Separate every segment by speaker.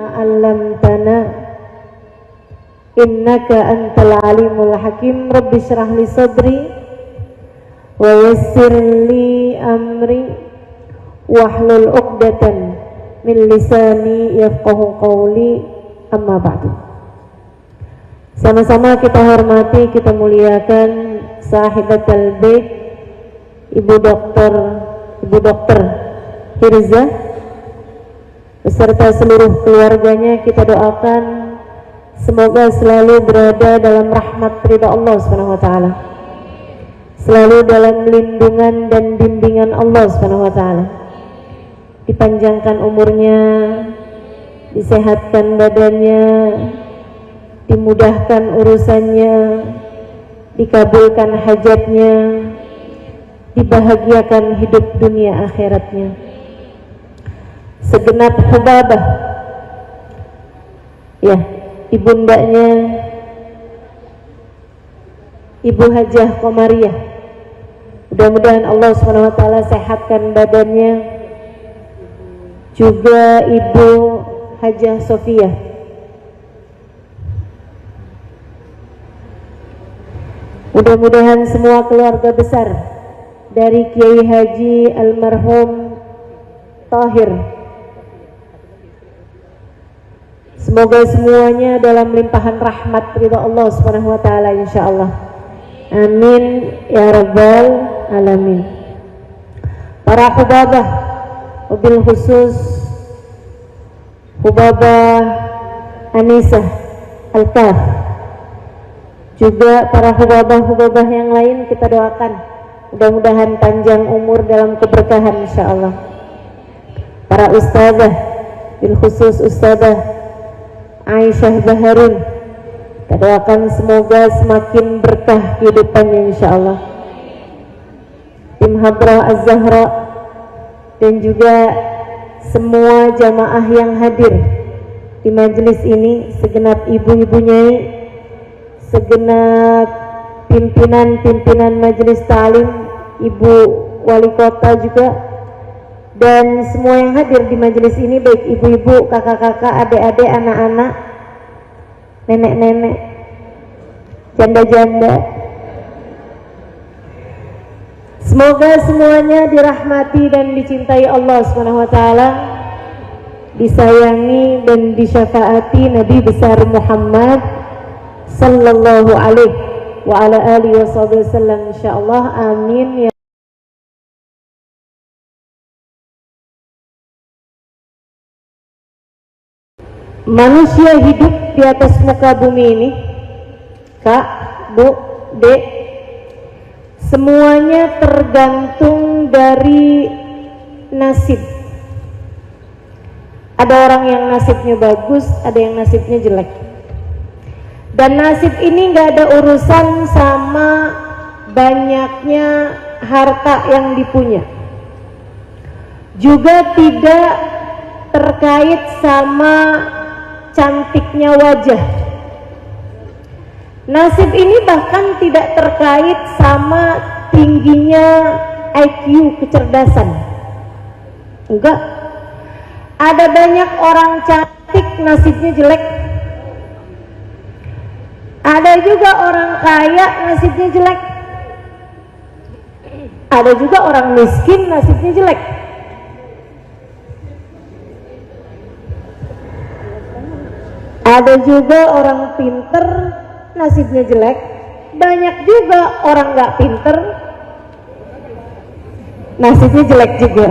Speaker 1: 'allamtana innaka antal alimul hakim. Rabbi shrah li sadri wa yassir li amri wahlul 'uqdatan min lisani yafqahu qawli. Amma ba'du. Sama-sama kita hormati, kita muliakan sahibatul bait Ibu Dokter Firza beserta seluruh keluarganya. Kita doakan semoga selalu berada dalam rahmat ridha Allah Subhanahu wa taala, selalu dalam lindungan dan bimbingan Allah Subhanahu wa taala. Dipanjangkan umurnya, disehatkan badannya, dimudahkan urusannya, dikabulkan hajatnya, dibahagiakan hidup dunia akhiratnya. Segenap Hubabah, ya, ibundanya Ibu Hajah Komariah, mudah-mudahan Allah SWT sehatkan badannya. Juga Ibu Hajah Sofia, mudah-mudahan semua keluarga besar dari Kiai Haji Almarhum Tahir, semoga semuanya dalam limpahan rahmat ridha Allah Subhanahu wa taala insyaallah. Amin ya rabbal alamin. Para hubabah, wabil khusus Hubabah Anisah Al-Kaf, juga para hubabah yang lain kita doakan mudah-mudahan panjang umur dalam keberkahan insyaallah. Para ustazah, bil khusus Ustazah Aisyah Baharun, kita doakan semoga semakin berkah kehidupannya insyaallah. Tim Hadrah Az-Zahra dan juga semua jamaah yang hadir di majelis ini, segenap ibu-ibu nyai, segenap pimpinan majelis ta'lim, ibu wali kota juga, dan semua yang hadir di majelis ini, baik ibu-ibu, kakak-kakak, adik-adik, anak-anak, nenek-nenek, janda-janda. Semoga semuanya dirahmati dan dicintai Allah Subhanahu wa taala, disayangi dan disyafaati Nabi besar Muhammad sallallahu alaihi wa ala alihi wasallam insyaallah. Amin ya. Manusia hidup di atas muka bumi ini, Kak, Bu, Dek, semuanya tergantung dari nasib. Ada orang yang nasibnya bagus, ada yang nasibnya jelek. Dan nasib ini gak ada urusan sama banyaknya harta yang dipunya, juga tidak terkait sama cantiknya wajah. Nasib ini bahkan tidak terkait sama tingginya IQ, kecerdasan. Enggak. Ada banyak orang cantik nasibnya jelek. Ada juga orang kaya nasibnya jelek. Ada juga orang miskin nasibnya jelek. Ada juga orang pinter nasibnya jelek. Banyak juga orang nggak pinter nasibnya jelek juga.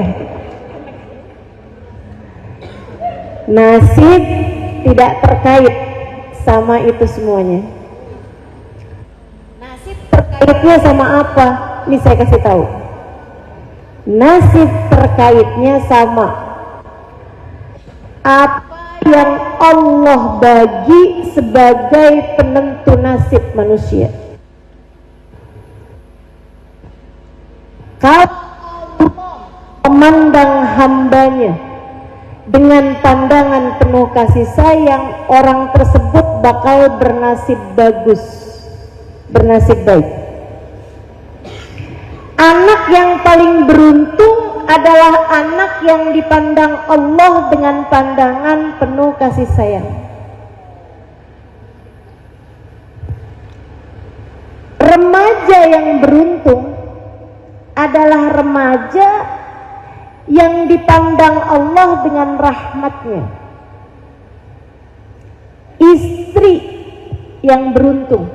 Speaker 1: Nasib tidak terkait sama itu semuanya. Nasib terkaitnya sama apa? Ini saya kasih tahu. Nasib terkaitnya sama apa yang Allah bagi sebagai penentu nasib manusia. Kalau Allah memandang hambanya dengan pandangan penuh kasih sayang, orang tersebut bakal bernasib bagus, bernasib baik. Anak yang paling beruntung adalah anak yang dipandang Allah dengan pandangan penuh kasih sayang. Remaja yang beruntung adalah remaja yang dipandang Allah dengan rahmatnya. Istri yang beruntung,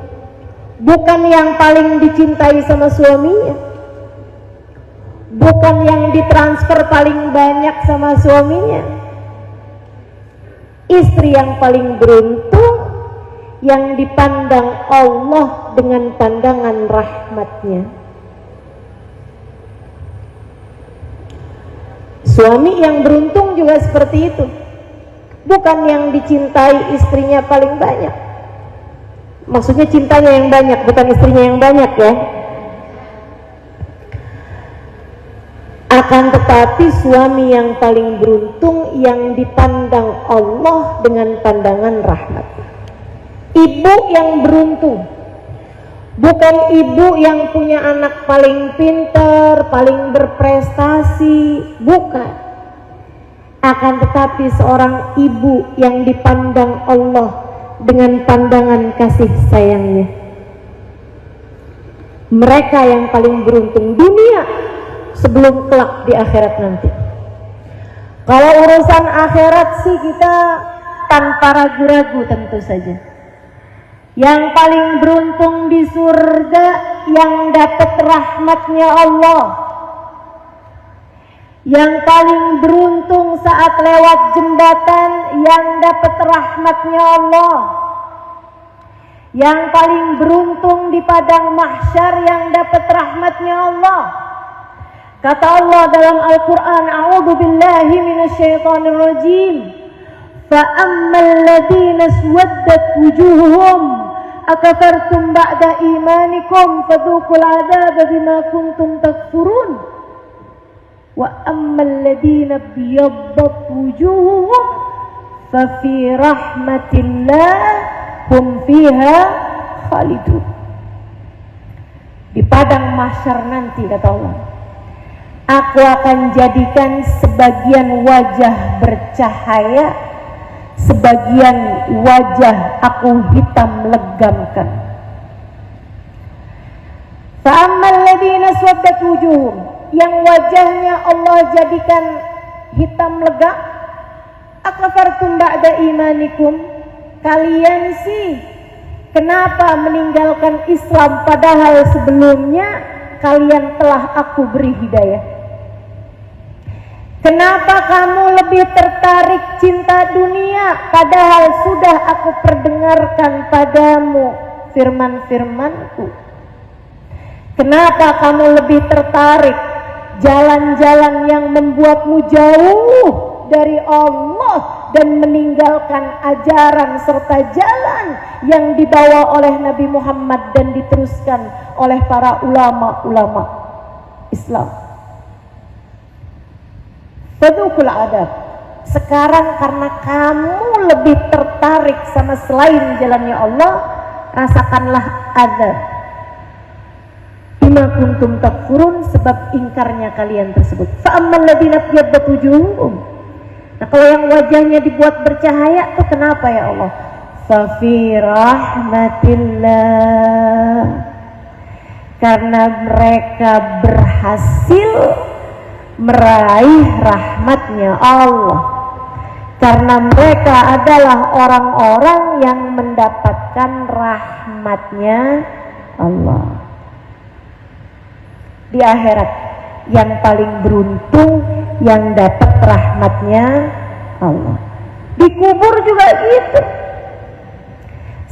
Speaker 1: bukan yang paling dicintai sama suaminya, bukan yang ditransfer paling banyak sama suaminya. Istri yang paling beruntung, yang dipandang Allah dengan pandangan rahmatnya. Suami yang beruntung juga seperti itu, bukan yang dicintai istrinya paling banyak. Maksudnya cintanya yang banyak, bukan istrinya yang banyak ya. Akan tetapi suami yang paling beruntung, yang dipandang Allah dengan pandangan rahmat. Ibu yang beruntung, bukan ibu yang punya anak paling pintar, paling berprestasi, bukan. Akan tetapi seorang ibu yang dipandang Allah dengan pandangan kasih sayangnya. Mereka yang paling beruntung dunia sebelum kelak di akhirat nanti. Kalau urusan akhirat sih kita tanpa ragu-ragu tentu saja. Yang paling beruntung di surga yang dapat rahmatnya Allah. Yang paling beruntung saat lewat jembatan yang dapat rahmatnya Allah. Yang paling beruntung di padang mahsyar yang dapat rahmatnya Allah. Kata Allah dalam Al-Quran, A'udhu billahi minasyaitanir rajim. Fa'ammal ladhina swaddat wujuhuhum akafartum ba'da imanikum fadhuqul adaba bima kuntum takfurun. Wa ammal ladina biyaddat wujuhuhum fa fi rahmatillah hum fiha khalidun. Di padang mahsyar nanti kata Allah, aku akan jadikan sebagian wajah bercahaya, sebagian wajah aku hitam legamkan. Fa ammal ladina swaddat wujuhum, yang wajahnya Allah jadikan hitam legam, akafartum ba'da imanikum, kalian sih kenapa meninggalkan Islam padahal sebelumnya kalian telah aku beri hidayah? Kenapa kamu lebih tertarik cinta dunia padahal sudah aku perdengarkan padamu firman-firmanku? Kenapa kamu lebih tertarik jalan-jalan yang membuatmu jauh dari Allah dan meninggalkan ajaran serta jalan yang dibawa oleh Nabi Muhammad dan diteruskan oleh para ulama-ulama Islam? Fadhuqul adab. Sekarang karena kamu lebih tertarik sama selain jalannya Allah, rasakanlah azab. Bima kuntum takfurun, sebab ingkarnya kalian tersebut. Fa'ammal ladina biyaddat wujuhum. Nah, kalau yang wajahnya dibuat bercahaya tuh kenapa ya Allah? Fa fi rahmatillah. Karena mereka berhasil meraih rahmatnya Allah. Karena mereka adalah orang-orang yang mendapatkan rahmatnya Allah. Di akhirat yang paling beruntung yang dapat rahmatnya Allah. Di kubur juga gitu.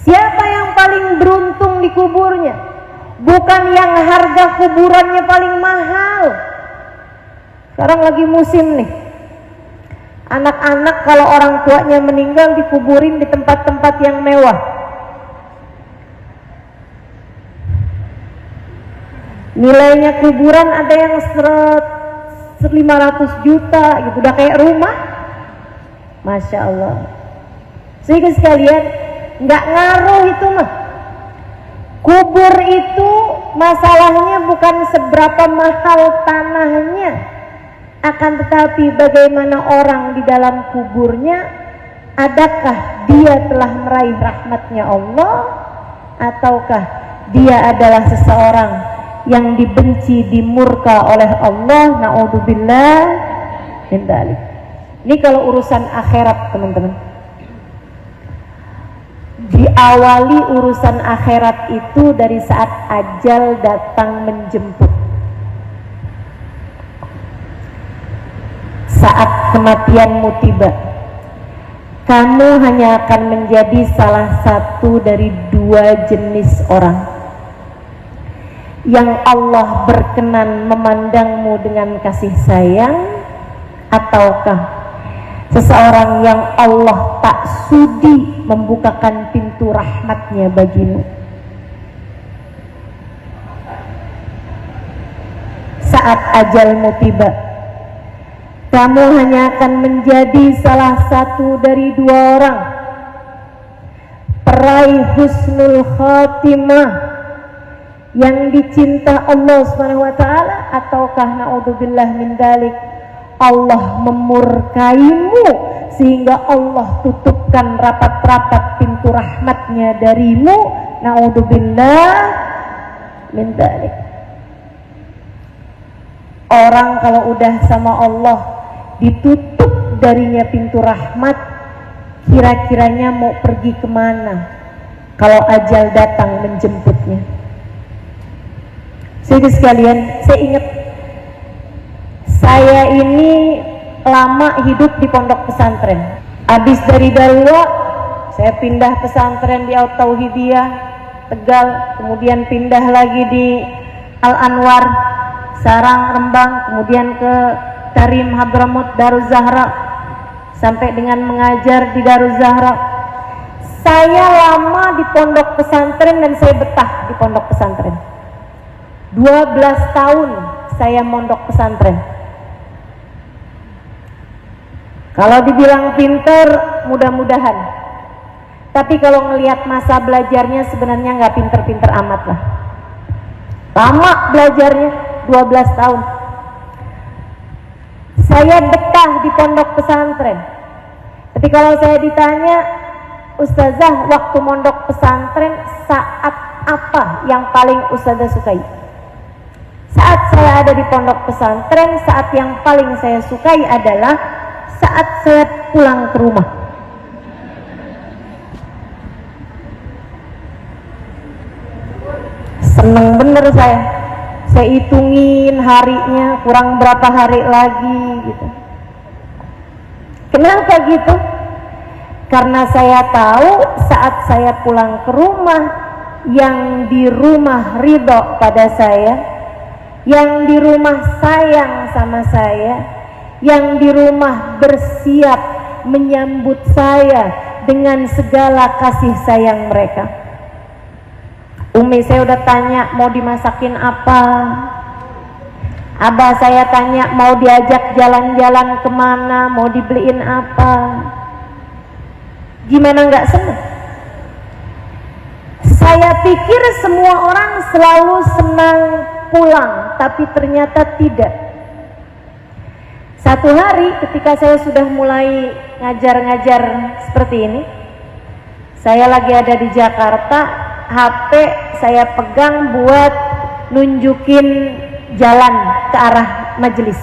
Speaker 1: Siapa yang paling beruntung di kuburnya? Bukan yang harga kuburannya paling mahal. Sekarang lagi musim nih, anak-anak kalau orang tuanya meninggal dikuburin di tempat-tempat yang mewah. Nilainya kuburan ada yang 500 juta gitu, udah kayak rumah. Masya Allah. Sehingga sekalian, nggak ngaruh itu mah. Kubur itu masalahnya bukan seberapa mahal tanahnya, Akan tetapi bagaimana orang di dalam kuburnya, adakah dia telah meraih rahmatnya Allah, ataukah dia adalah seseorang yang dibenci, dimurka oleh Allah? Na'udzubillah min dzalik. Ini kalau urusan akhirat, teman-teman. Diawali urusan akhirat itu dari saat ajal datang menjemput. Saat kematianmu tiba, kamu hanya akan menjadi salah satu dari dua jenis orang yang Allah berkenan memandangmu dengan kasih sayang, ataukah seseorang yang Allah tak sudi membukakan pintu rahmatnya bagimu. Saat ajalmu tiba, kamu hanya akan menjadi salah satu dari dua orang, peraih husnul khatimah yang dicinta Allah Subhanahu wa taala, ataukah naudzubillah min dzalik, Allah memurkaimu sehingga Allah tutupkan rapat-rapat pintu rahmatnya darimu. Naudzubillah min dzalik. Orang kalau udah sama Allah ditutup darinya pintu rahmat, kira-kiranya mau pergi kemana kalau ajal datang menjemputnya? Saudara sekalian, saya ingat saya ini lama hidup di pondok pesantren. Habis dari Darua, saya pindah pesantren di Al-Tauhidiyah Tegal, kemudian pindah lagi di Al-Anwar Sarang Rembang, kemudian ke Karim Hadramut Daruz Zahra, sampai dengan mengajar di Daruz Zahra. Saya lama di pondok pesantren dan saya betah di pondok pesantren. 12 tahun saya mondok pesantren. Kalau dibilang pinter, mudah-mudahan. Tapi kalau ngelihat masa belajarnya sebenarnya nggak pinter-pinter amat lah. Lama belajarnya, 12 tahun. Saya betah di pondok pesantren. Tapi kalau saya ditanya, Ustazah, waktu mondok pesantren saat apa yang paling Ustazah sukai? Saat saya ada di pondok pesantren, saat yang paling saya sukai adalah saat saya pulang ke rumah. Seneng bener saya hitungin harinya, kurang berapa hari lagi gitu. Kenapa gitu? Karena saya tahu saat saya pulang ke rumah, yang di rumah ridho pada saya, yang di rumah sayang sama saya, yang di rumah bersiap menyambut saya dengan segala kasih sayang mereka. Umi saya udah tanya mau dimasakin apa, abah saya tanya mau diajak jalan-jalan kemana, mau dibeliin apa. Gimana nggak senang? Saya pikir semua orang selalu senang pulang, tapi ternyata tidak. Satu hari ketika saya sudah mulai ngajar-ngajar seperti ini, saya lagi ada di Jakarta, HP saya pegang buat nunjukin jalan ke arah majelis.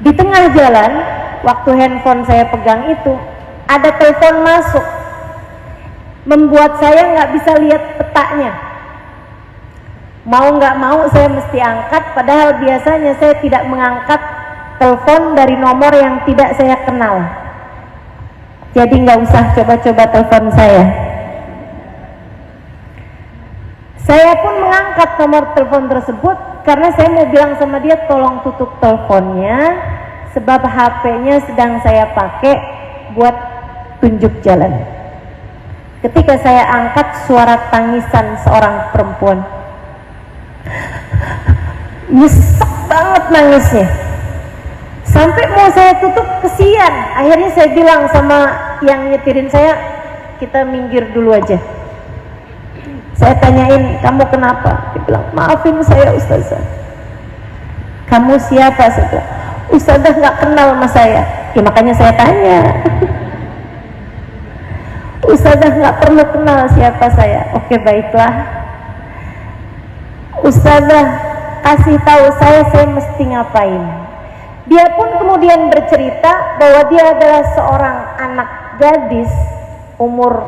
Speaker 1: Di tengah jalan, waktu handphone saya pegang itu, ada telepon masuk, membuat saya nggak bisa lihat petanya. Mau nggak mau saya mesti angkat, padahal biasanya saya tidak mengangkat telepon dari nomor yang tidak saya kenal. Jadi nggak usah coba-coba telepon saya. Saya pun mengangkat nomor telepon tersebut karena saya mau bilang sama dia tolong tutup teleponnya, sebab HP-nya sedang saya pakai buat tunjuk jalan. Ketika saya angkat, suara tangisan seorang perempuan. Nyesek banget nangisnya. Sampai mau saya tutup, kesian. Akhirnya saya bilang sama yang nyetirin saya, kita minggir dulu aja. Saya tanyain, kamu kenapa? Dia bilang, maafin saya Ustazah, Kamu siapa? Saya, Ustazah nggak kenal sama saya. Ya makanya saya tanya. Ustazah nggak perlu kenal siapa saya. Oke, baiklah. Ustazah kasih tahu saya mesti ngapain. Dia pun kemudian bercerita bahwa dia adalah seorang anak gadis umur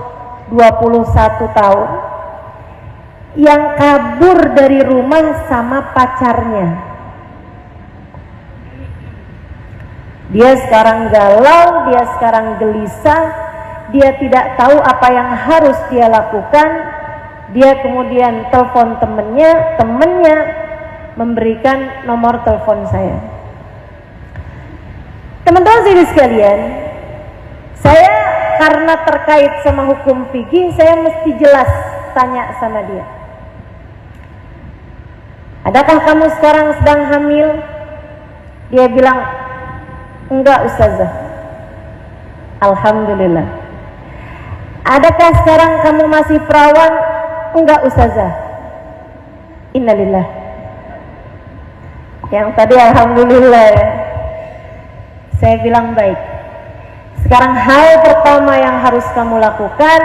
Speaker 1: 21 tahun yang kabur dari rumah sama pacarnya. Dia sekarang galau, dia sekarang gelisah, dia tidak tahu apa yang harus dia lakukan. Dia kemudian telepon temennya memberikan nomor telepon saya. Teman-teman sekalian, saya karena terkait sama hukum fikih, saya mesti jelas tanya sama dia. Adakah kamu sekarang sedang hamil? Dia bilang, enggak Ustazah. Alhamdulillah. Adakah sekarang kamu masih perawan? Enggak Ustazah. Innalillah. Yang tadi alhamdulillah ya. Saya bilang baik. Sekarang hal pertama yang harus kamu lakukan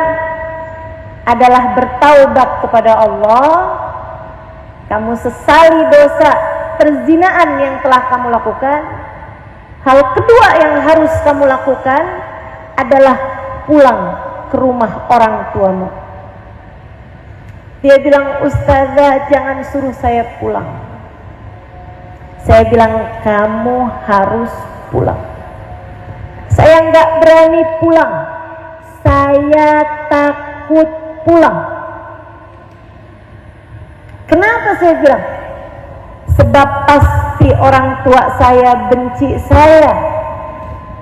Speaker 1: adalah bertaubat kepada Allah. Kamu sesali dosa perzinaan yang telah kamu lakukan. Hal kedua yang harus kamu lakukan adalah pulang ke rumah orang tuamu. Dia bilang, Ustazah jangan suruh saya pulang. Saya bilang, kamu harus pulang. Saya nggak berani pulang. Saya takut pulang. Kenapa saya bilang? Sebab pasti orang tua saya benci saya.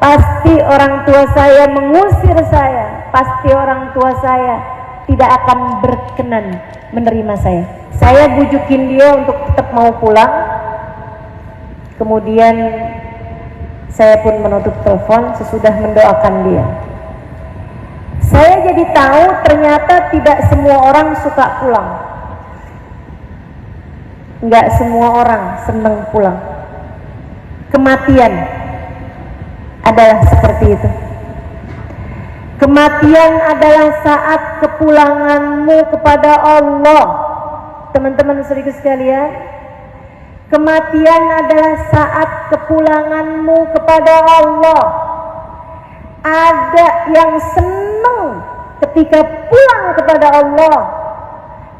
Speaker 1: Pasti orang tua saya mengusir saya. Pasti orang tua saya tidak akan berkenan menerima saya. Saya bujukin dia untuk tetap mau pulang. Kemudian saya pun menutup telepon sesudah mendoakan dia. Saya jadi tahu ternyata tidak semua orang suka pulang. Enggak semua orang senang pulang. Kematian adalah seperti itu. Kematian adalah saat kepulanganmu kepada Allah. Teman-teman saudara sekalian, kematian adalah saat kepulanganmu kepada Allah. Ada yang senang ketika pulang kepada Allah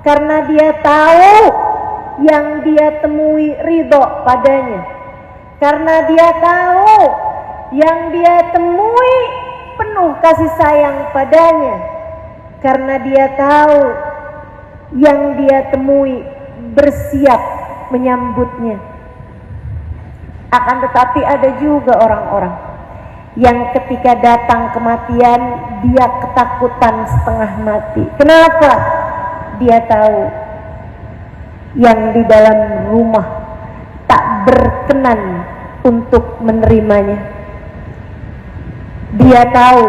Speaker 1: karena dia tahu yang dia temui ridho padanya, karena dia tahu yang dia temui penuh kasih sayang padanya, karena dia tahu yang dia temui bersiap menyambutnya. Akan tetapi ada juga orang-orang yang ketika datang kematian dia ketakutan setengah mati. Kenapa? Dia tahu yang di dalam rumah tak berkenan untuk menerimanya. Dia tahu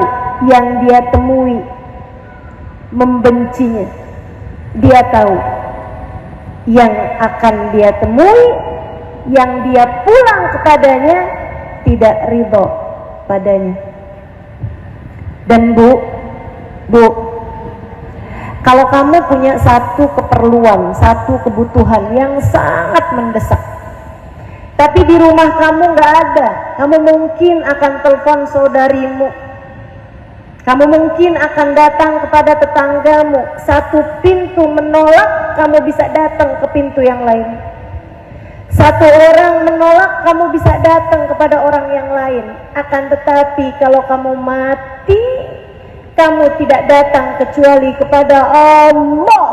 Speaker 1: yang dia temui membencinya. Dia tahu yang akan dia temui, yang dia pulang kepadanya tidak ridho padanya. Dan bu, kalau kamu punya satu keperluan, satu kebutuhan yang sangat mendesak, tapi di rumah kamu nggak ada, kamu mungkin akan telepon saudarimu, kamu mungkin akan datang kepada tetanggamu. Satu pintu menolak, kamu bisa datang ke pintu yang lain. Satu orang menolak, kamu bisa datang kepada orang yang lain. Akan tetapi kalau kamu mati, kamu tidak datang kecuali kepada Allah.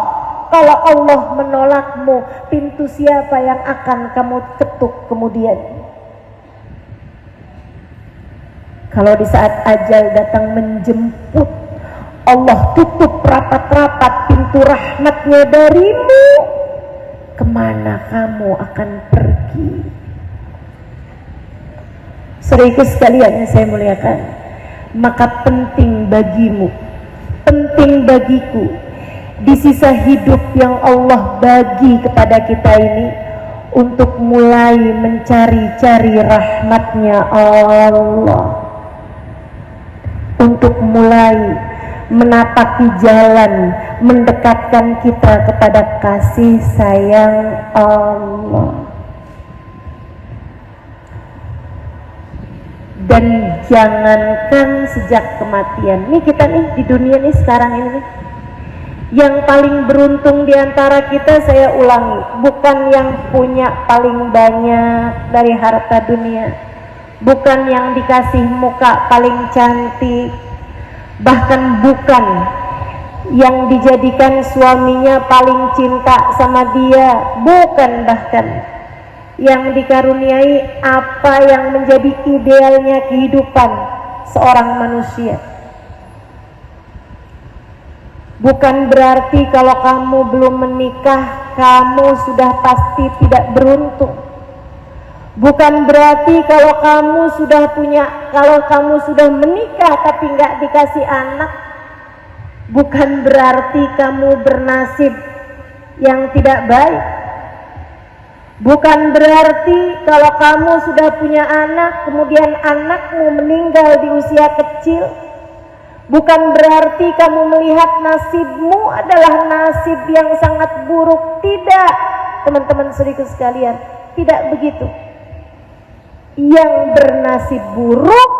Speaker 1: Kalau Allah menolakmu, pintu siapa yang akan kamu ketuk kemudian? Kalau di saat ajal datang menjemput, Allah tutup rapat-rapat pintu rahmatnya darimu, kemana kamu akan pergi? Saudaraku sekalian yang saya muliakan, maka penting bagimu, penting bagiku, di sisa hidup yang Allah bagi kepada kita ini, untuk mulai mencari-cari rahmatnya Allah, untuk mulai menapaki jalan mendekatkan kita kepada kasih sayang Allah. Dan jangankan sejak kematian, nih kita nih di dunia nih sekarang ini nih, yang paling beruntung diantara kita, saya ulangi, bukan yang punya paling banyak dari harta dunia, bukan yang dikasih muka paling cantik, bahkan bukan yang dijadikan suaminya paling cinta sama dia, bukan bahkan yang dikaruniai apa yang menjadi idealnya kehidupan seorang manusia. Bukan berarti kalau kamu belum menikah kamu sudah pasti tidak beruntung. Bukan berarti kalau kamu sudah menikah tapi nggak dikasih anak, bukan berarti kamu bernasib yang tidak baik. Bukan berarti kalau kamu sudah punya anak kemudian anakmu meninggal di usia kecil, bukan berarti kamu melihat nasibmu adalah nasib yang sangat buruk. Tidak, teman-teman saudaraku sekalian, tidak begitu. Yang bernasib buruk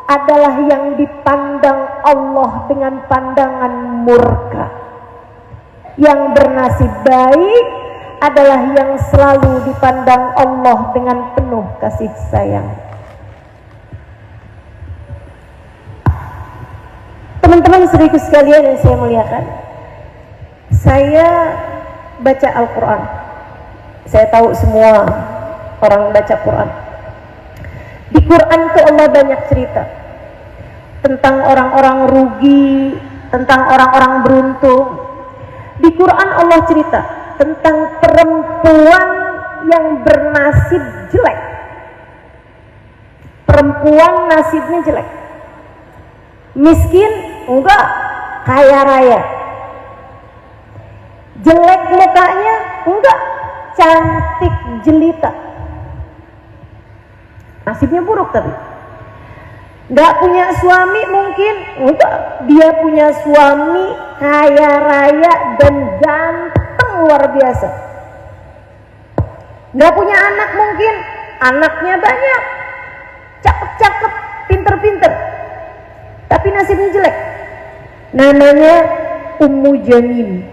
Speaker 1: adalah yang dipandang Allah dengan pandangan murka. Yang bernasib baik adalah yang selalu dipandang Allah dengan penuh kasih sayang. Teman-teman saudaraku sekalian yang saya muliakan, saya baca Al-Quran. Saya tahu semua orang baca Quran. Di Quran itu Allah banyak cerita tentang orang-orang rugi, tentang orang-orang beruntung. Di Quran Allah cerita tentang perempuan yang bernasib jelek. Perempuan nasibnya jelek. Miskin? Enggak. Kaya raya. Jelek mukanya? Enggak. Cantik jelita. Nasibnya buruk tapi. Enggak punya suami mungkin? Enggak. Dia punya suami kaya raya dan ganteng luar biasa. Enggak punya anak mungkin? Anaknya banyak. Cakep-cakep, pinter-pinter. Tapi nasibnya jelek. Namanya Ummu Jamil.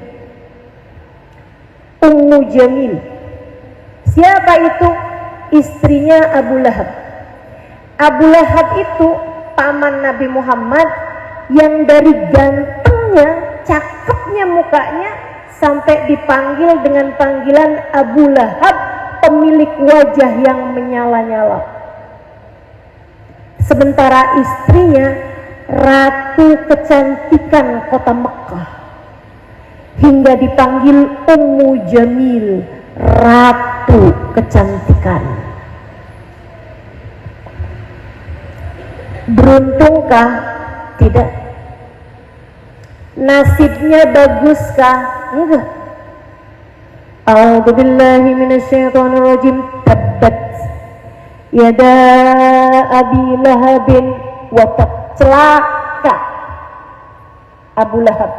Speaker 1: Ummu Jamil. Siapa itu? Istrinya Abu Lahab. Abu Lahab itu paman Nabi Muhammad yang dari gantengnya, cakepnya mukanya sampai dipanggil dengan panggilan Abu Lahab, pemilik wajah yang menyala-nyala. Sementara istrinya ratu kecantikan kota Mekah, hingga dipanggil Ummu Jamil, ratu kecantikan. Beruntungkah? Tidak. Nasibnya baguskah? Enggak. A'udzu billahi minasyaitonir rajim. Tabbat yada Abi Lahabin wa tab. Celaka Abu Lahab,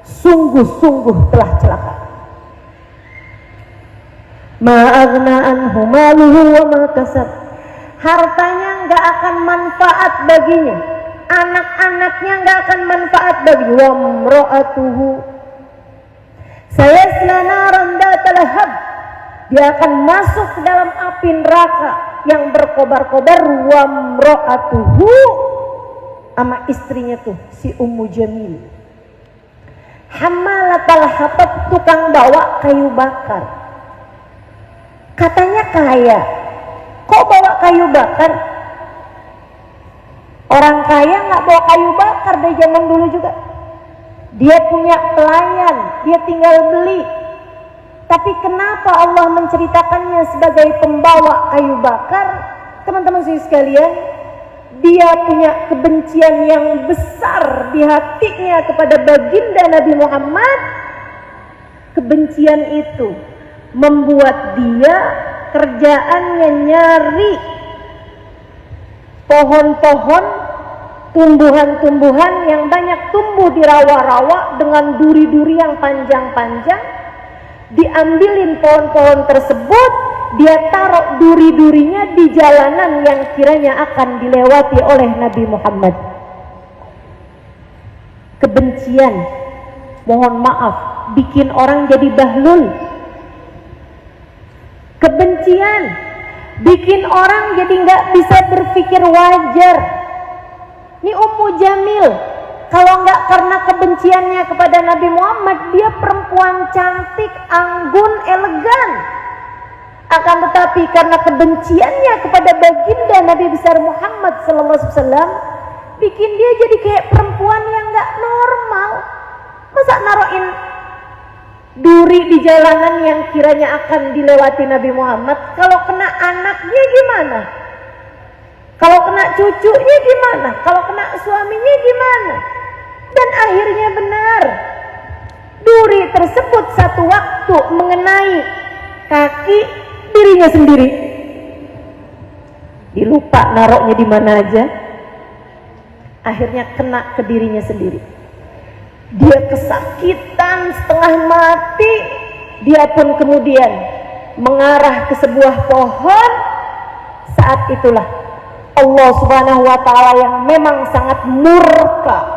Speaker 1: sungguh-sungguh telah celaka. Ma aghna anhu maluhu wa ma kasab. Hartanya enggak akan manfaat baginya, anak-anaknya enggak akan manfaat baginya. Wa imra'atuhu sayasla naran data lahab. Dia akan masuk ke dalam api neraka yang berkobar-kobar. Wa imra'atuhu, sama istrinya tuh si Ummu Jamil, hammalatal hatab, tukang bawa kayu bakar. Katanya kaya, kok bawa kayu bakar? Orang kaya nggak bawa kayu bakar dari zaman dulu juga. Dia punya pelayan, dia tinggal beli. Tapi kenapa Allah menceritakannya sebagai pembawa kayu bakar? Teman-teman sekalian, dia punya kebencian yang besar di hatinya kepada baginda Nabi Muhammad. Kebencian itu membuat dia kerjaannya nyari pohon-pohon, tumbuhan-tumbuhan yang banyak tumbuh di rawa-rawa dengan duri-duri yang panjang-panjang. Diambilin pohon-pohon tersebut, dia taruh duri-durinya di jalanan yang kiranya akan dilewati oleh Nabi Muhammad. Kebencian, mohon maaf, bikin orang jadi bahlul. Kebencian bikin orang jadi nggak bisa berpikir wajar. Ini Ummu Jamil, kalau nggak karena kebenciannya kepada Nabi Muhammad, dia perempuan cantik, anggun, elegan. Akan tetapi karena kebenciannya kepada baginda Nabi besar Muhammad SAW, bikin dia jadi kayak perempuan yang nggak normal. Masa naruhin duri di jalanan yang kiranya akan dilewati Nabi Muhammad? Kalau kena anaknya gimana? Kalau kena cucunya gimana? Kalau kena suaminya gimana? Dan akhirnya benar, duri tersebut satu waktu mengenai kaki dirinya sendiri. Dilupa naruhnya di mana aja, akhirnya kena ke dirinya sendiri. Dia kesakitan setengah mati. Dia pun kemudian mengarah ke sebuah pohon. Saat itulah Allah Subhanahu wa ta'ala yang memang sangat murka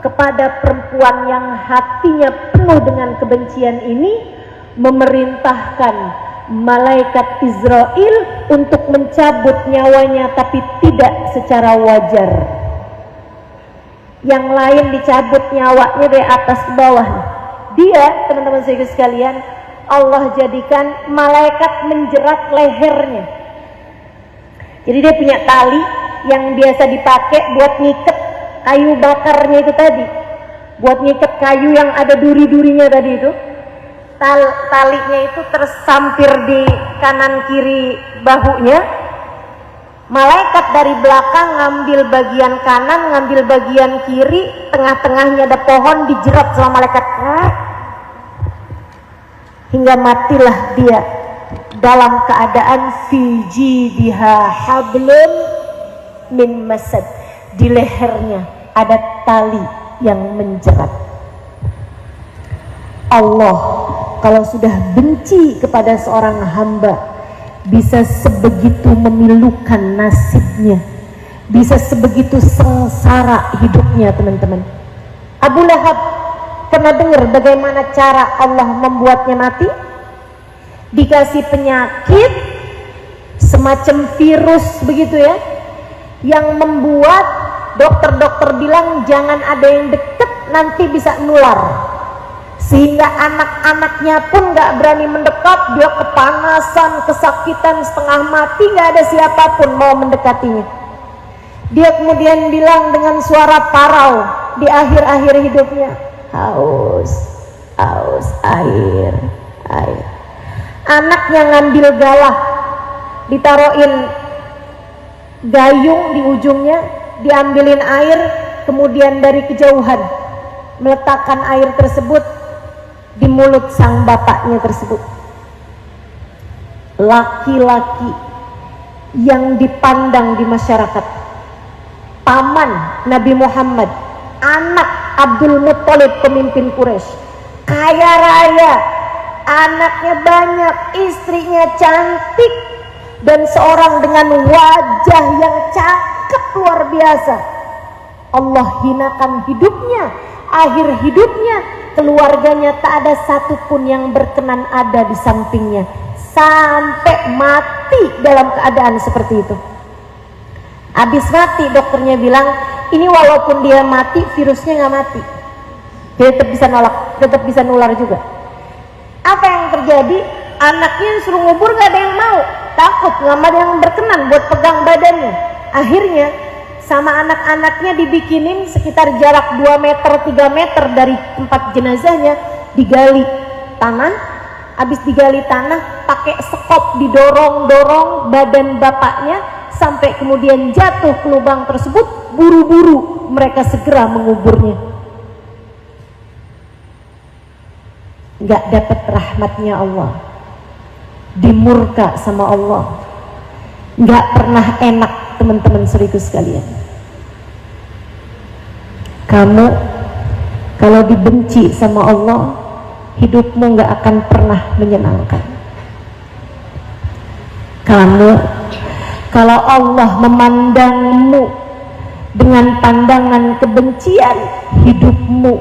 Speaker 1: kepada perempuan yang hatinya penuh dengan kebencian ini, memerintahkan malaikat Israel untuk mencabut nyawanya, tapi tidak secara wajar. Yang lain dicabut nyawanya dari atas ke bawah. Dia, teman-teman sekalian, Allah jadikan malaikat menjerat lehernya. Jadi dia punya tali yang biasa dipakai buat ngiket kayu bakarnya itu tadi, buat ngiket kayu yang ada duri-durinya tadi itu. Talinya itu tersampir di kanan kiri bahunya. Malaikat dari belakang ngambil bagian kanan, ngambil bagian kiri, tengah-tengahnya ada pohon, dijerat sama malaikat. Hingga matilah dia dalam keadaan fi jidha hablum min masad. Di lehernya ada tali yang menjerat. Allah kalau sudah benci kepada seorang hamba, bisa sebegitu memilukan nasibnya, bisa sebegitu sengsara hidupnya, teman-teman. Abu Lahab, pernah dengar bagaimana cara Allah membuatnya mati? Dikasih penyakit semacam virus begitu ya, yang membuat dokter-dokter bilang jangan ada yang deket, nanti bisa nular. Sehingga anak-anaknya pun gak berani mendekat. Dia kepanasan, kesakitan, setengah mati, gak ada siapapun mau mendekatinya. Dia kemudian bilang dengan suara parau di akhir-akhir hidupnya, haus, haus, air, air. Anaknya ngambil galah, ditaruhin gayung di ujungnya, diambilin air, kemudian dari kejauhan meletakkan air tersebut di mulut sang bapaknya tersebut. Laki-laki yang dipandang di masyarakat, paman Nabi Muhammad, anak Abdul Muttalib, pemimpin Quraisy, kaya raya, anaknya banyak, istrinya cantik, dan seorang dengan wajah yang cakep luar biasa. Allah hinakan hidupnya, akhir hidupnya keluarganya tak ada satupun yang berkenan ada di sampingnya, sampai mati dalam keadaan seperti itu. Habis mati dokternya bilang, ini walaupun dia mati, virusnya nggak mati, dia tetap bisa nolak, tetap bisa nular juga. Apa yang terjadi? Anaknya suruh ngubur nggak ada yang mau, takut nggak ada yang berkenan buat pegang badannya. Akhirnya sama anak-anaknya dibikinin sekitar jarak 2 meter 3 meter dari tempat jenazahnya, digali tanah. Habis digali tanah, pakai sekop didorong-dorong badan bapaknya sampai kemudian jatuh ke lubang tersebut. Buru-buru mereka segera menguburnya. Nggak dapat rahmatnya Allah. dimurka sama Allah. Nggak pernah enak, teman-teman saudaraku sekalian. Kamu kalau dibenci sama Allah, hidupmu nggak akan pernah menyenangkan. Kamu kalau Allah memandangmu dengan pandangan kebencian, hidupmu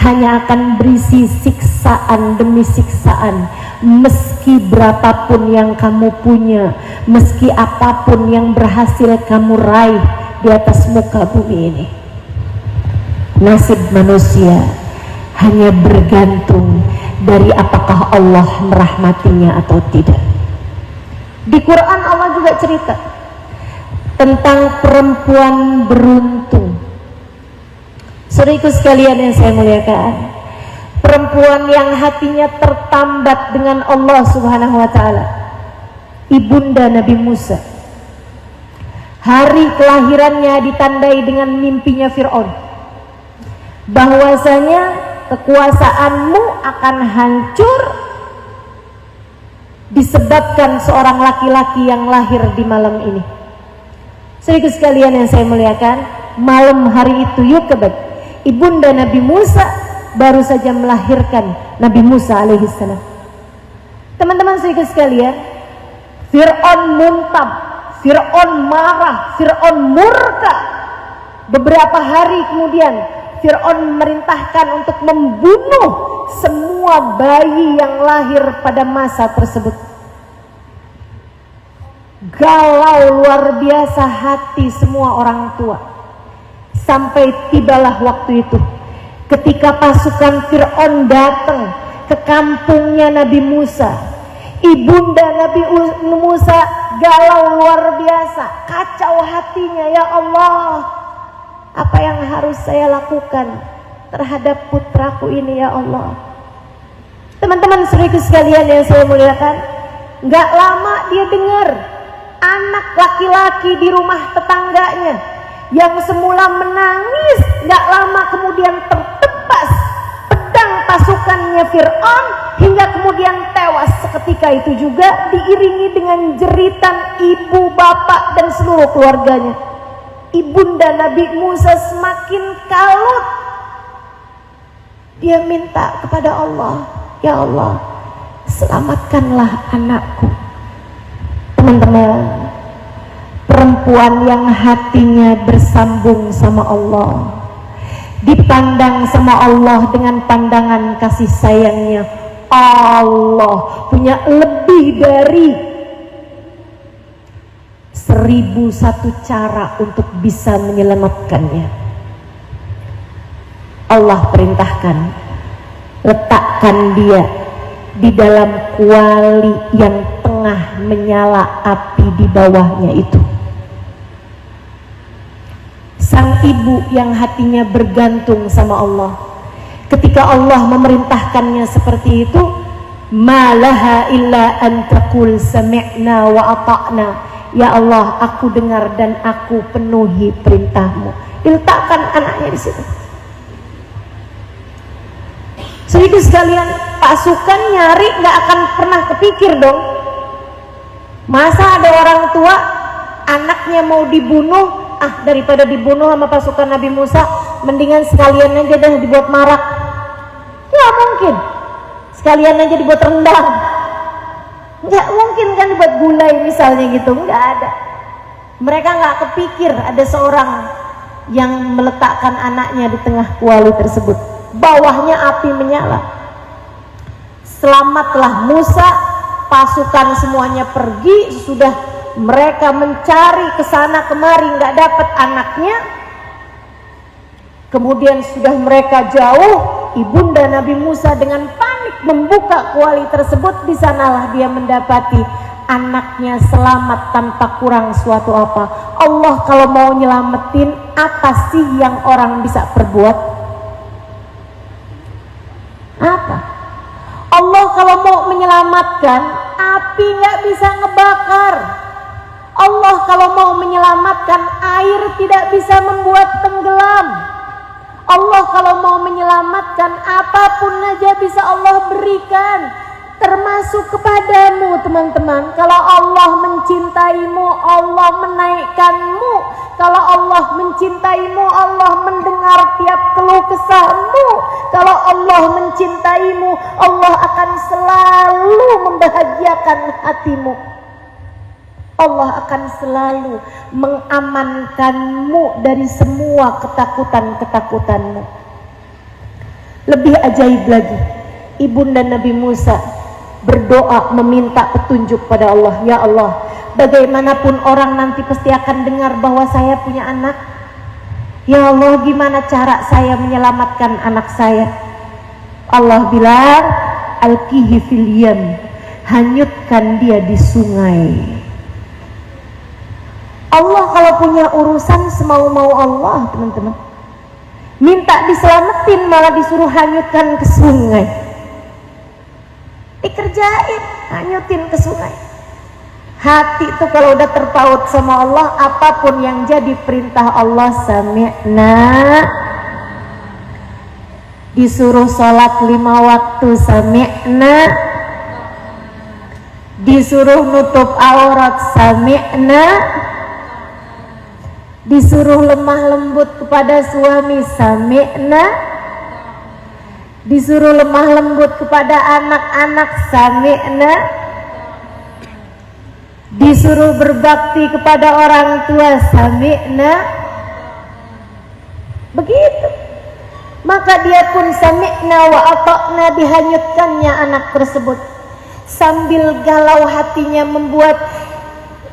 Speaker 1: hanya akan berisi siksaan demi siksaan. Meski berapapun yang kamu punya, meski apapun yang berhasil kamu raih di atas muka bumi ini, nasib manusia hanya bergantung dari apakah Allah merahmatinya atau tidak. Di Quran Allah juga cerita tentang perempuan beruntung. Saudaraku sekalian yang saya muliakan, perempuan yang hatinya tertambat dengan Allah Subhanahu wa taala, ibunda Nabi Musa. Hari kelahirannya ditandai dengan mimpinya Fir'aun, bahwasanya kekuasaanmu akan hancur disebabkan seorang laki-laki yang lahir di malam ini. Saudaraku sekalian yang saya muliakan, malam hari itu Yukabad, ibunda Nabi Musa, baru saja melahirkan Nabi Musa alaihissalam. Teman-teman saudaraku sekalian, Fir'aun muntab, Fir'aun marah, Fir'aun murka. Beberapa hari kemudian Fir'aun memerintahkan untuk membunuh semua bayi yang lahir pada masa tersebut. Galau luar biasa hati semua orang tua. Sampai tibalah waktu itu ketika pasukan Fir'aun datang ke kampungnya Nabi Musa. Ibunda Nabi Musa galau luar biasa, kacau hatinya. Ya Allah, apa yang harus saya lakukan terhadap putraku ini ya Allah? Teman-teman saudaraku sekalian yang saya muliakan, nggak lama dia dengar anak laki-laki di rumah tetangganya yang semula menangis, nggak lama kemudian tertebas pedang pasukannya Fir'aun hingga kemudian tewas seketika itu juga, diiringi dengan jeritan ibu, bapak, dan seluruh keluarganya. Ibunda Nabi Musa semakin kalut. Dia minta kepada Allah, ya Allah, selamatkanlah anakku. Teman-teman, perempuan yang hatinya bersambung sama Allah, dipandang sama Allah dengan pandangan kasih sayangnya, Allah punya lebih dari 1001 cara untuk bisa menyelamatkannya. Allah perintahkan, letakkan dia di dalam kuali yang tengah menyala api di bawahnya itu. Sang ibu yang hatinya bergantung sama Allah, ketika Allah memerintahkannya seperti itu, malaha illa an taqul sami'na wa ata'na. Ya Allah, aku dengar dan aku penuhi perintahmu. Diletakkan anaknya di situ. Saudaraku sekalian, pasukan nyari nggak akan pernah kepikir dong. Masa ada orang tua anaknya mau dibunuh, daripada dibunuh sama pasukan Nabi Musa, mendingan sekalian aja dah dibuat marak. Ya mungkin. Sekalian aja dibuat rendang. Nggak mungkin kan dibuat gulai misalnya gitu, nggak ada. Mereka nggak kepikir ada seorang yang meletakkan anaknya di tengah kuali tersebut. Bawahnya api menyala. Selamatlah Musa, pasukan semuanya pergi. Sudah mereka mencari kesana kemari, nggak dapat anaknya. Kemudian sudah mereka jauh, ibunda Nabi Musa dengan panik membuka kuali tersebut. Di sanalah dia mendapati anaknya selamat tanpa kurang suatu apa. Allah kalau mau nyelamatin, apa sih yang orang bisa perbuat? Apa? Allah kalau mau menyelamatkan, api nggak bisa ngebakar. Allah kalau mau menyelamatkan, air tidak bisa membuat tenggelam. Allah kalau mau menyelamatkan, apapun aja bisa Allah berikan. termasuk kepadamu teman-teman. Kalau Allah mencintaimu, Allah menaikkanmu. Kalau Allah mencintaimu, Allah mendengar tiap keluh kesahmu. Kalau Allah mencintaimu, Allah akan selalu membahagiakan hatimu. Allah akan selalu mengamankanmu dari semua ketakutan-ketakutanmu. Lebih ajaib lagi, ibunda Nabi Musa berdoa meminta petunjuk pada Allah. Ya Allah, bagaimanapun orang nanti pasti akan dengar bahwa saya punya anak. Ya Allah, gimana cara saya menyelamatkan anak saya? Allah bilang, alqihi fil yam, hanyutkan dia di sungai. Allah kalau punya urusan semau-mau Allah, teman-teman. Minta diselamatin malah disuruh hanyutkan ke sungai. Dikerjain, hanyutin ke sungai. Hati itu kalau udah terpaut sama Allah, apapun yang jadi perintah Allah, sami'na. Disuruh sholat 5 waktu, sami'na. Disuruh nutup aurat, sami'na. Disuruh lemah lembut kepada suami, sami'na. Disuruh lemah lembut kepada anak-anak, sami'na. Disuruh berbakti kepada orang tua, sami'na. Begitu. Maka dia pun sami'na wa ata'na, dihanyutkannya anak tersebut. Sambil galau hatinya membuat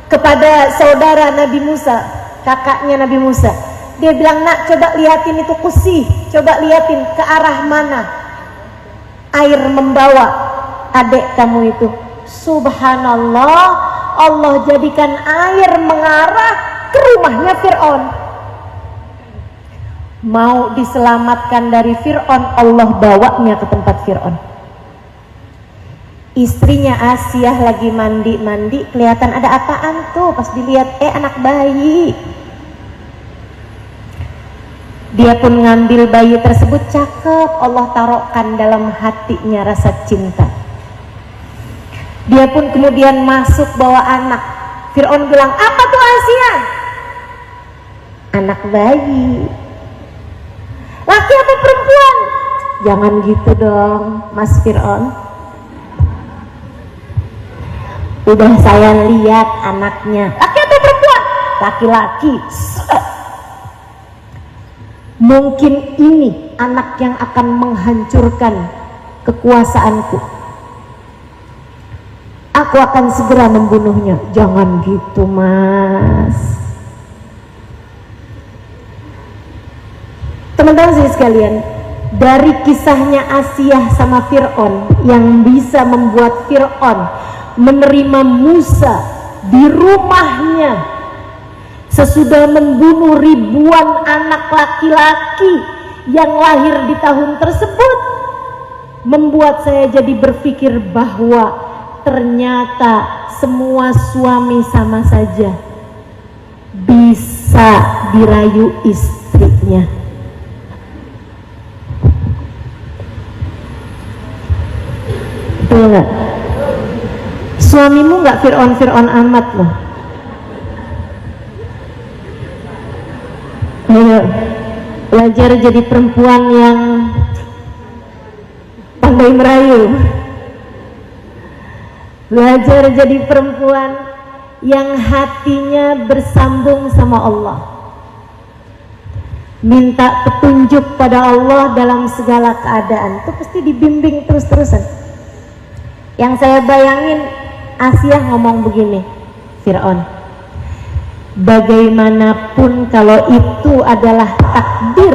Speaker 1: kepada saudara Nabi Musa, kakaknya Nabi Musa. Dia bilang, nak, coba lihatin itu kursi, coba lihatin ke arah mana air membawa adik kamu itu. Subhanallah, Allah jadikan air mengarah ke rumahnya Fir'aun. Mau diselamatkan dari Fir'aun, Allah bawanya ke tempat Fir'aun. Istrinya Asiyah lagi mandi-mandi, kelihatan ada apaan tuh. Pas dilihat, anak bayi. Dia pun ngambil bayi tersebut, cakep. Allah taruhkan dalam hatinya rasa cinta. Dia pun kemudian masuk bawa anak. Fir'aun bilang, apa tuh Asiyah? Anak bayi. Laki apa perempuan? Jangan gitu dong, Mas Fir'aun. Udah saya lihat anaknya. Laki atau perempuan? Laki-laki. Mungkin ini anak yang akan menghancurkan kekuasaanku. Aku akan segera membunuhnya. Jangan gitu, Mas. Teman-teman sekalian, dari kisahnya Asiyah sama Fir'aun yang bisa membuat Fir'aun menerima Musa di rumahnya sesudah membunuh ribuan anak laki-laki yang lahir di tahun tersebut, membuat saya jadi berpikir bahwa ternyata semua suami sama saja bisa dirayu istrinya. Betul nggak? Suamimu nggak Fir'aun amat loh. Ayo, belajar jadi perempuan yang pandai merayu. Belajar jadi perempuan yang hatinya bersambung sama Allah. Minta petunjuk pada Allah dalam segala keadaan. Itu pasti dibimbing terus-terusan. Yang saya bayangin, Asiyah ngomong begini, Fir'aun, bagaimanapun kalau itu adalah takdir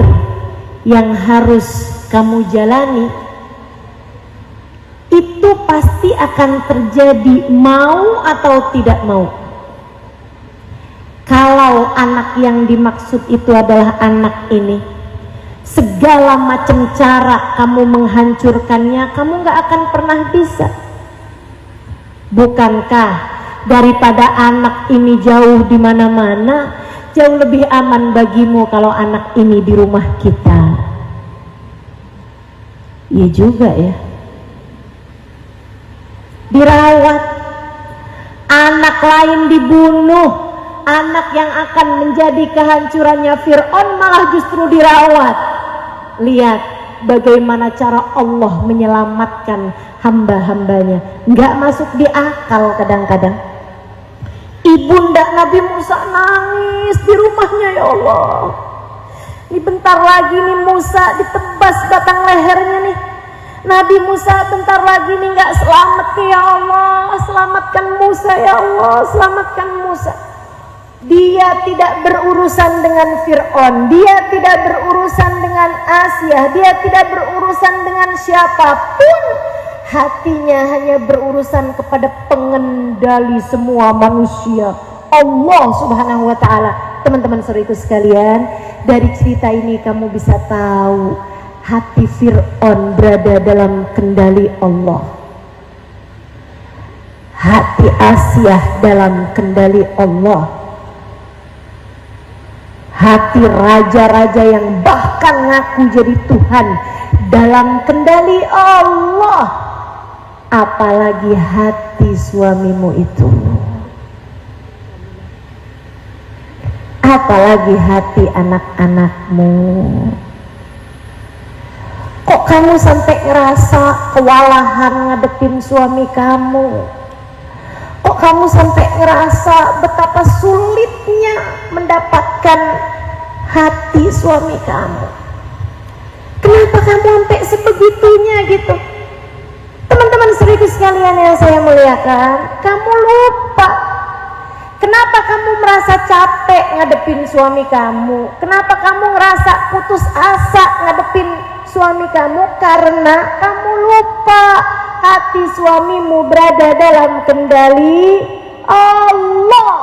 Speaker 1: yang harus kamu jalani, itu pasti akan terjadi, mau atau tidak mau. Kalau anak yang dimaksud itu adalah anak ini, segala macam cara kamu menghancurkannya, kamu gak akan pernah bisa. Bukankah daripada anak ini jauh di mana-mana, jauh lebih aman bagimu kalau anak ini di rumah kita? Iya juga ya. dirawat, anak lain dibunuh, anak yang akan menjadi kehancurannya Fir'aun malah justru dirawat. Lihat bagaimana cara Allah menyelamatkan hamba-hambanya. Nggak masuk di akal kadang-kadang. Ibunda Nabi Musa nangis di rumahnya, ya Allah. Ini bentar lagi nih Musa ditebas batang lehernya nih. Nabi Musa bentar lagi nih nggak selamat nih, ya Allah. Selamatkan Musa, ya Allah. Selamatkan Musa. Dia tidak berurusan dengan Fir'aun, dia tidak berurusan dengan Asia, dia tidak berurusan dengan siapapun. Hatinya hanya berurusan kepada pengendali semua manusia, Allah Subhanahu wa Ta'ala. Teman-teman saudaraku sekalian, dari cerita ini kamu bisa tahu hati Fir'aun berada dalam kendali Allah, hati Asia dalam kendali Allah, hati raja-raja yang bahkan ngaku jadi Tuhan dalam kendali Allah. Apalagi hati suamimu itu, apalagi hati anak-anakmu. Kok kamu sampai ngerasa kewalahan ngadepin suami kamu? Kok kamu sampai ngerasa betapa sulitnya mendapatkan hati suami kamu? Kenapa kamu sampai sebegitunya gitu? Teman-teman saudaraku sekalian yang saya muliakan, kamu lupa. Kenapa kamu merasa capek ngadepin suami kamu? Kenapa kamu ngerasa putus asa ngadepin suami kamu? Karena kamu lupa hati suamimu berada dalam kendali Allah.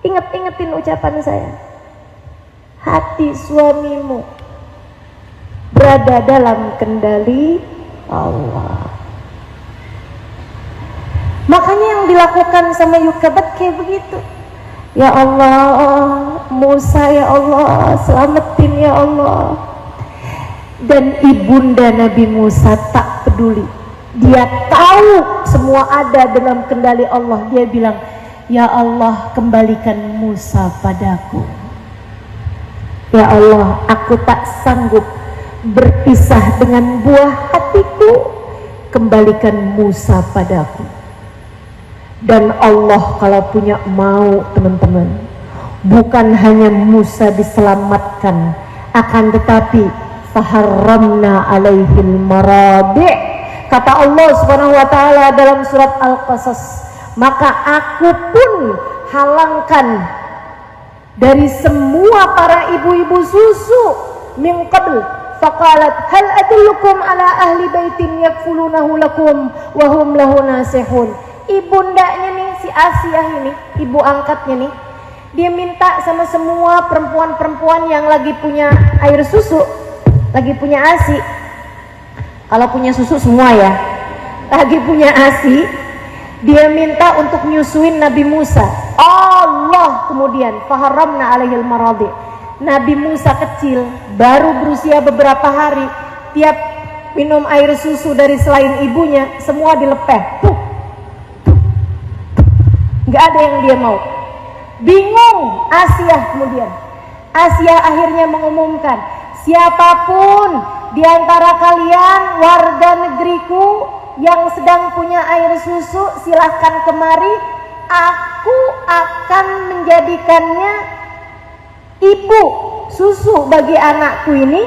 Speaker 1: Ingat-ingetin ucapan saya. Hati suamimu berada dalam kendali Allah. Makanya yang dilakukan sama Yukabat kayak begitu. Ya Allah, Musa ya Allah, selamatin ya Allah. Dan ibunda Nabi Musa tak peduli. Dia tahu semua ada dalam kendali Allah. Dia bilang, ya Allah, kembalikan Musa padaku. Ya Allah, aku tak sanggup berpisah dengan buah hatiku, kembalikan Musa padaku. Dan Allah kalau punya mau, teman-teman, bukan hanya Musa diselamatkan, akan tetapi faharramna alaihil maradi'. Kata Allah Subhanahu wa Ta'ala dalam surat Al-Qasas, maka aku pun halangkan dari semua para ibu-ibu susu min qabl. Faqalat hal adullukum ala ahli baitin yakfulunahu lakum wa hum lahu nasihun. Ibundanya nih, si Asia ini, ibu angkatnya nih, dia minta sama semua perempuan-perempuan yang lagi punya air susu, lagi punya ASI. Kalau punya susu semua ya, lagi punya ASI, dia minta untuk nyusuin Nabi Musa. Allah kemudian faharramna alaihil maradi'. Nabi Musa kecil, baru berusia beberapa hari, tiap minum air susu dari selain ibunya, semua dilepeh. Nggak ada yang dia mau. Bingung Asia kemudian. Asia akhirnya mengumumkan, siapapun di antara kalian warga negeriku yang sedang punya air susu, silahkan kemari. Aku akan menjadikannya ibu susu bagi anakku ini,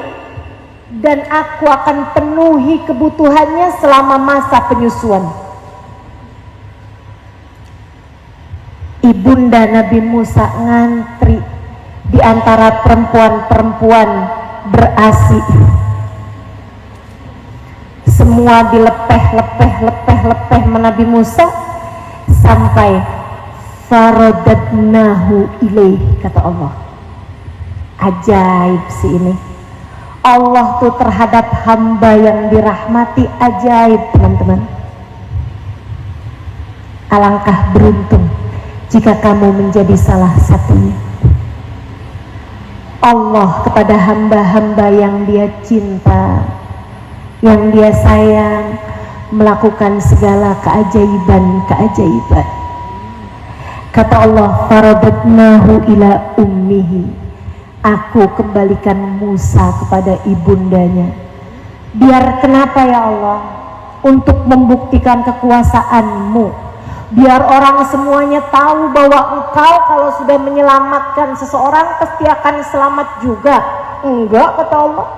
Speaker 1: dan aku akan penuhi kebutuhannya selama masa penyusuan. Ibunda Nabi Musa ngantri di antara perempuan-perempuan berasi. Semua dilepeh Nabi Musa sampai faradadnahu ilaih, kata Allah. Ajaib sih ini. Allah tuh terhadap hamba yang dirahmati ajaib, teman-teman. Alangkah beruntung jika kamu menjadi salah satunya. Allah kepada hamba-hamba yang dia cinta, yang dia sayang, melakukan segala keajaiban-keajaiban. Kata Allah, faradadnahu ila ummihi, aku kembalikan Musa kepada ibundanya. Biar kenapa ya Allah? Untuk membuktikan kekuasaanmu. Biar orang semuanya tahu bahwa engkau kalau sudah menyelamatkan seseorang pasti akan selamat juga. Enggak, kata Allah.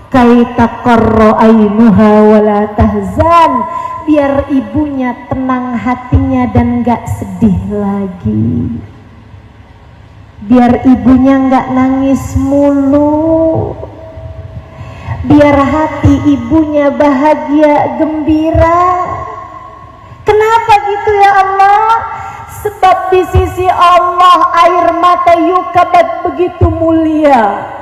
Speaker 1: Kai taqarra ainuha wala tahzan, biar ibunya tenang hatinya dan enggak sedih lagi. Biar ibunya enggak nangis mulu. Biar hati ibunya bahagia, gembira. Kenapa gitu ya Allah? Sebab di sisi Allah air mata Yukabat begitu mulia.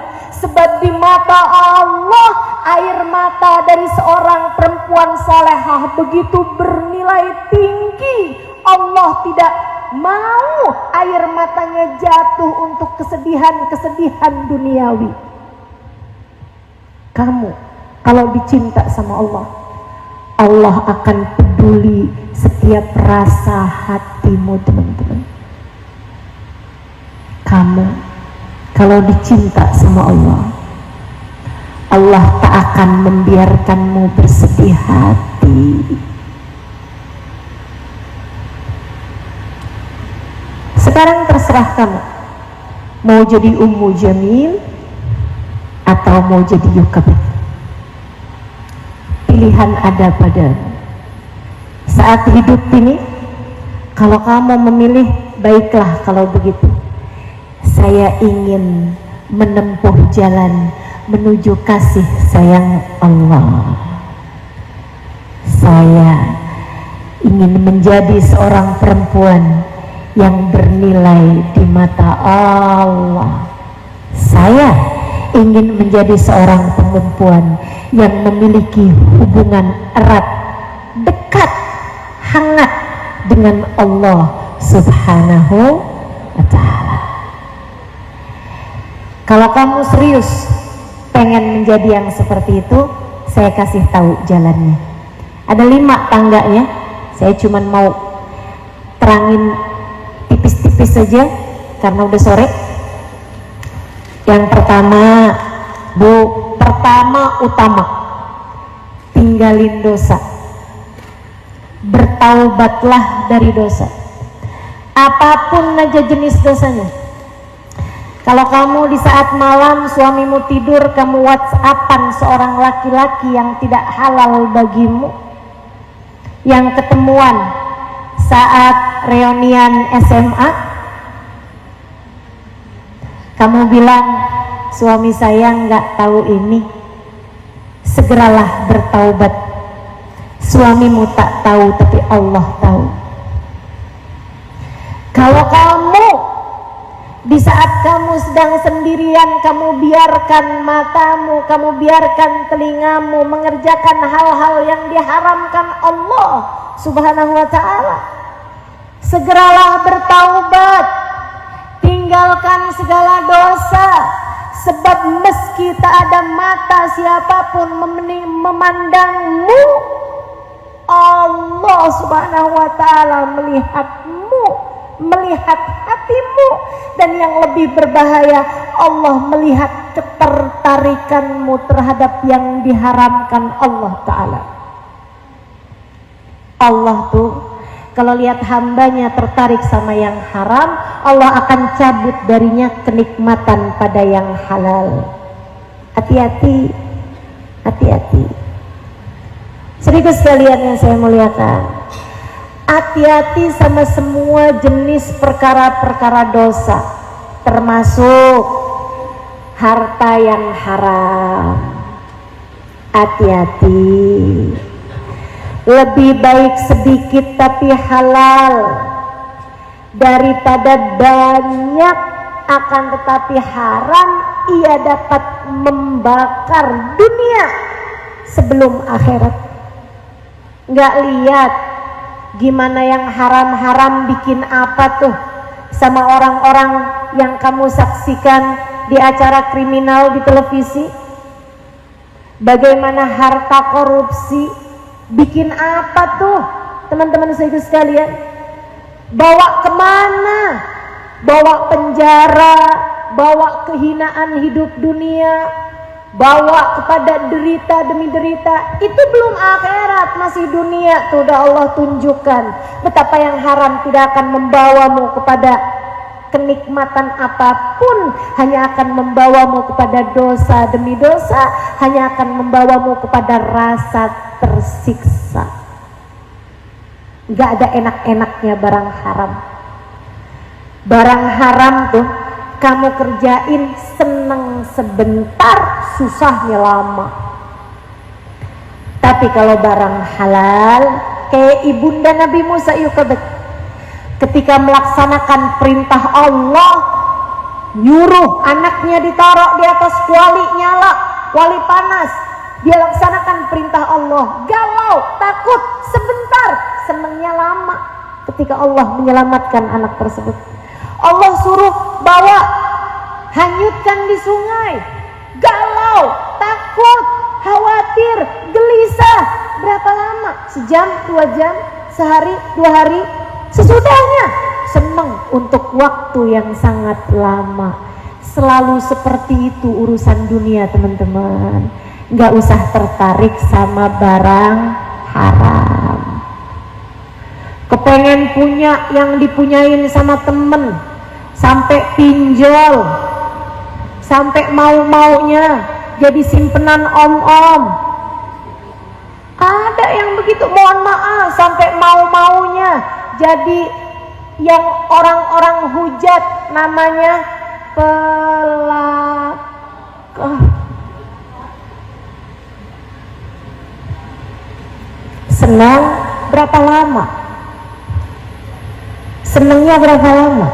Speaker 1: Sebab di mata Allah air mata dari seorang perempuan salehah begitu bernilai tinggi. Allah tidak mau air matanya jatuh untuk kesedihan-kesedihan duniawi. Kamu kalau dicinta sama Allah, Allah akan peduli setiap rasa hatimu, teman-teman. Kamu kalau dicinta sama Allah, Allah tak akan membiarkanmu bersedih hati. Sekarang terserah kamu, mau jadi Ummu Jamil atau mau jadi Yukabat. Pilihan ada padamu. Saat hidup ini, kalau kamu memilih, baiklah kalau begitu. Saya ingin menempuh jalan menuju kasih sayang Allah. Saya ingin menjadi seorang perempuan yang bernilai di mata Allah. Saya ingin menjadi seorang perempuan yang memiliki hubungan erat, dekat, hangat dengan Allah Subhanahu wa Ta'ala. Kalau kamu serius pengen menjadi yang seperti itu, saya kasih tahu jalannya. Ada 5 tangganya. Saya cuma mau terangin tipis-tipis saja karena udah sore. Yang pertama, utama, tinggalin dosa. Bertaubatlah dari dosa. Apapun aja jenis dosanya. Kalau kamu di saat malam suamimu tidur, kamu WhatsAppan seorang laki-laki yang tidak halal bagimu, yang ketemuan saat reunian SMA, kamu bilang, suami saya nggak tahu ini, segeralah bertaubat. Suamimu tak tahu tapi Allah tahu. Kalau kamu di saat kamu sedang sendirian, kamu biarkan matamu, kamu biarkan telingamu mengerjakan hal-hal yang diharamkan Allah Subhanahu wa Ta'ala, segeralah bertaubat. Tinggalkan segala dosa, sebab meski tak ada mata siapapun memandangmu, Allah Subhanahu wa Ta'ala melihatmu, melihat hatimu, dan yang lebih berbahaya, Allah melihat ketertarikanmu terhadap yang diharamkan Allah Ta'ala. Allah tuh kalau lihat hambanya tertarik sama yang haram, Allah akan cabut darinya kenikmatan pada yang halal. Hati-hati, hati-hati. Seribu sekalian yang saya muliakan, hati-hati sama semua jenis perkara-perkara dosa, termasuk harta yang haram. Hati-hati. Lebih baik sedikit tapi halal daripada banyak akan tetapi haram. Ia dapat membakar dunia sebelum akhirat. Nggak lihat gimana yang haram-haram bikin apa tuh sama orang-orang yang kamu saksikan di acara kriminal di televisi. Bagaimana harta korupsi Bikin apa tuh teman-teman saya sekalian? Bawa kemana? Bawa penjara, bawa kehinaan hidup dunia, bawa kepada derita demi derita. Itu belum akhirat, masih dunia tuh udah Allah tunjukkan betapa yang haram tidak akan membawamu kepada kenikmatan apapun, hanya akan membawamu kepada dosa demi dosa, hanya akan membawamu kepada rasa tersiksa. Gak ada enak-enaknya barang haram. Barang haram tuh kamu kerjain seneng sebentar, susahnya lama. Tapi kalau barang halal, kayak ibunda Nabi Musa Yukabet, ketika melaksanakan perintah Allah, nyuruh anaknya ditaruh di atas kuali nyala, kuali panas, dia laksanakan perintah Allah, galau, takut sebentar, senengnya lama. Ketika Allah menyelamatkan anak tersebut, Allah suruh bawa, hanyutkan di sungai, galau, takut, khawatir, gelisah. Berapa lama? Sejam, 2 jam, sehari, 2 hari. Sesudahnya senang untuk waktu yang sangat lama. Selalu seperti itu urusan dunia teman-teman. Gak usah tertarik sama barang haram. Kepengen punya yang dipunyain sama temen, sampai pinjol, sampai mau-maunya jadi simpenan om-om. Ada yang begitu, mohon maaf, sampai mau-maunya jadi yang orang-orang hujat, namanya pelakor. Senang berapa lama? Senangnya berapa lama?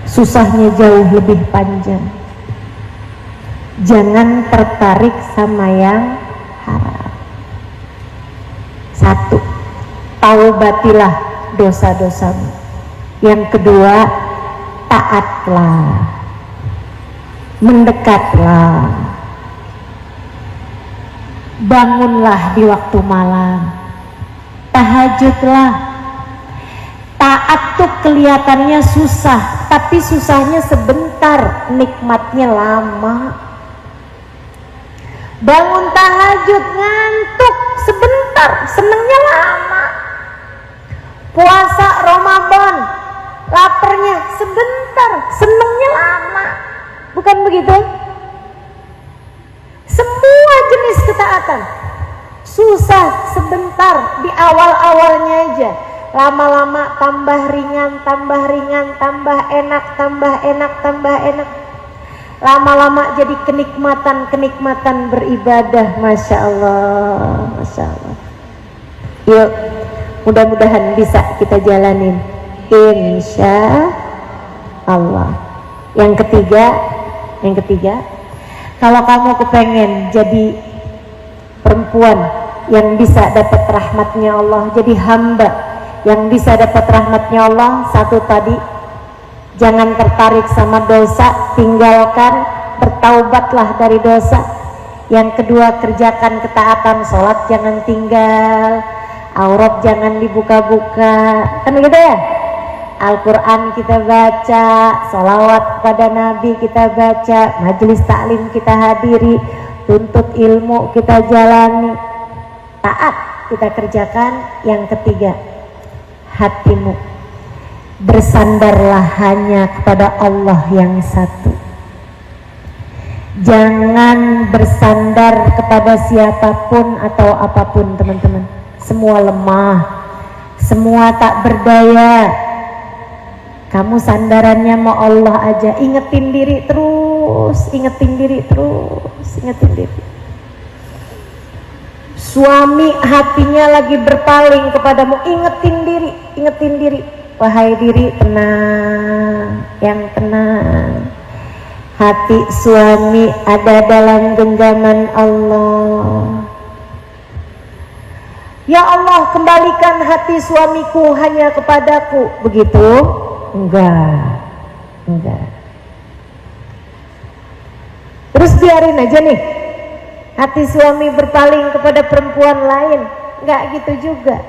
Speaker 1: Susahnya jauh lebih panjang. Jangan tertarik sama yang haram. 1, taubatilah dosa-dosamu. Yang kedua, taatlah, mendekatlah, bangunlah di waktu malam, tahajudlah. Taat tuh kelihatannya susah, tapi susahnya sebentar, nikmatnya lama. Bangun tahajud ngantuk sebentar, senengnya lama. Puasa Ramadan, laparnya sebentar, senengnya lama. Bukan begitu? Semua jenis ketaatan susah sebentar di awal-awalnya aja. Lama-lama tambah ringan, tambah ringan, tambah enak, tambah enak, tambah enak. Lama-lama jadi kenikmatan-kenikmatan beribadah. Masya Allah, Masya Allah. Yuk, mudah-mudahan bisa kita jalanin, insya Allah. Yang ketiga, kalau kamu kepengen jadi perempuan yang bisa dapat rahmatnya Allah, jadi hamba yang bisa dapat rahmatnya Allah, 1 tadi, jangan tertarik sama dosa, tinggalkan, bertaubatlah dari dosa. Yang kedua, kerjakan ketaatan, sholat jangan tinggal, aurat jangan dibuka-buka, kan gitu ya. Al-Quran kita baca, sholawat kepada Nabi kita baca, majelis taklim kita hadiri, tuntut ilmu kita jalani, taat kita kerjakan. Yang ketiga, hatimu bersandarlah hanya kepada Allah yang satu. Jangan bersandar kepada siapapun atau apapun teman-teman. Semua lemah, semua tak berdaya. Kamu sandarannya mau Allah aja. Ingetin diri terus, ingetin diri terus, ingetin diri. Suami hatinya lagi berpaling kepadamu, ingetin diri. Wahai diri, tenang, yang tenang. Hati suami ada dalam genggaman Allah. Ya Allah, kembalikan hati suamiku hanya kepadaku. Begitu? Enggak. Terus biarin aja nih hati suami berpaling kepada perempuan lain, nggak gitu juga.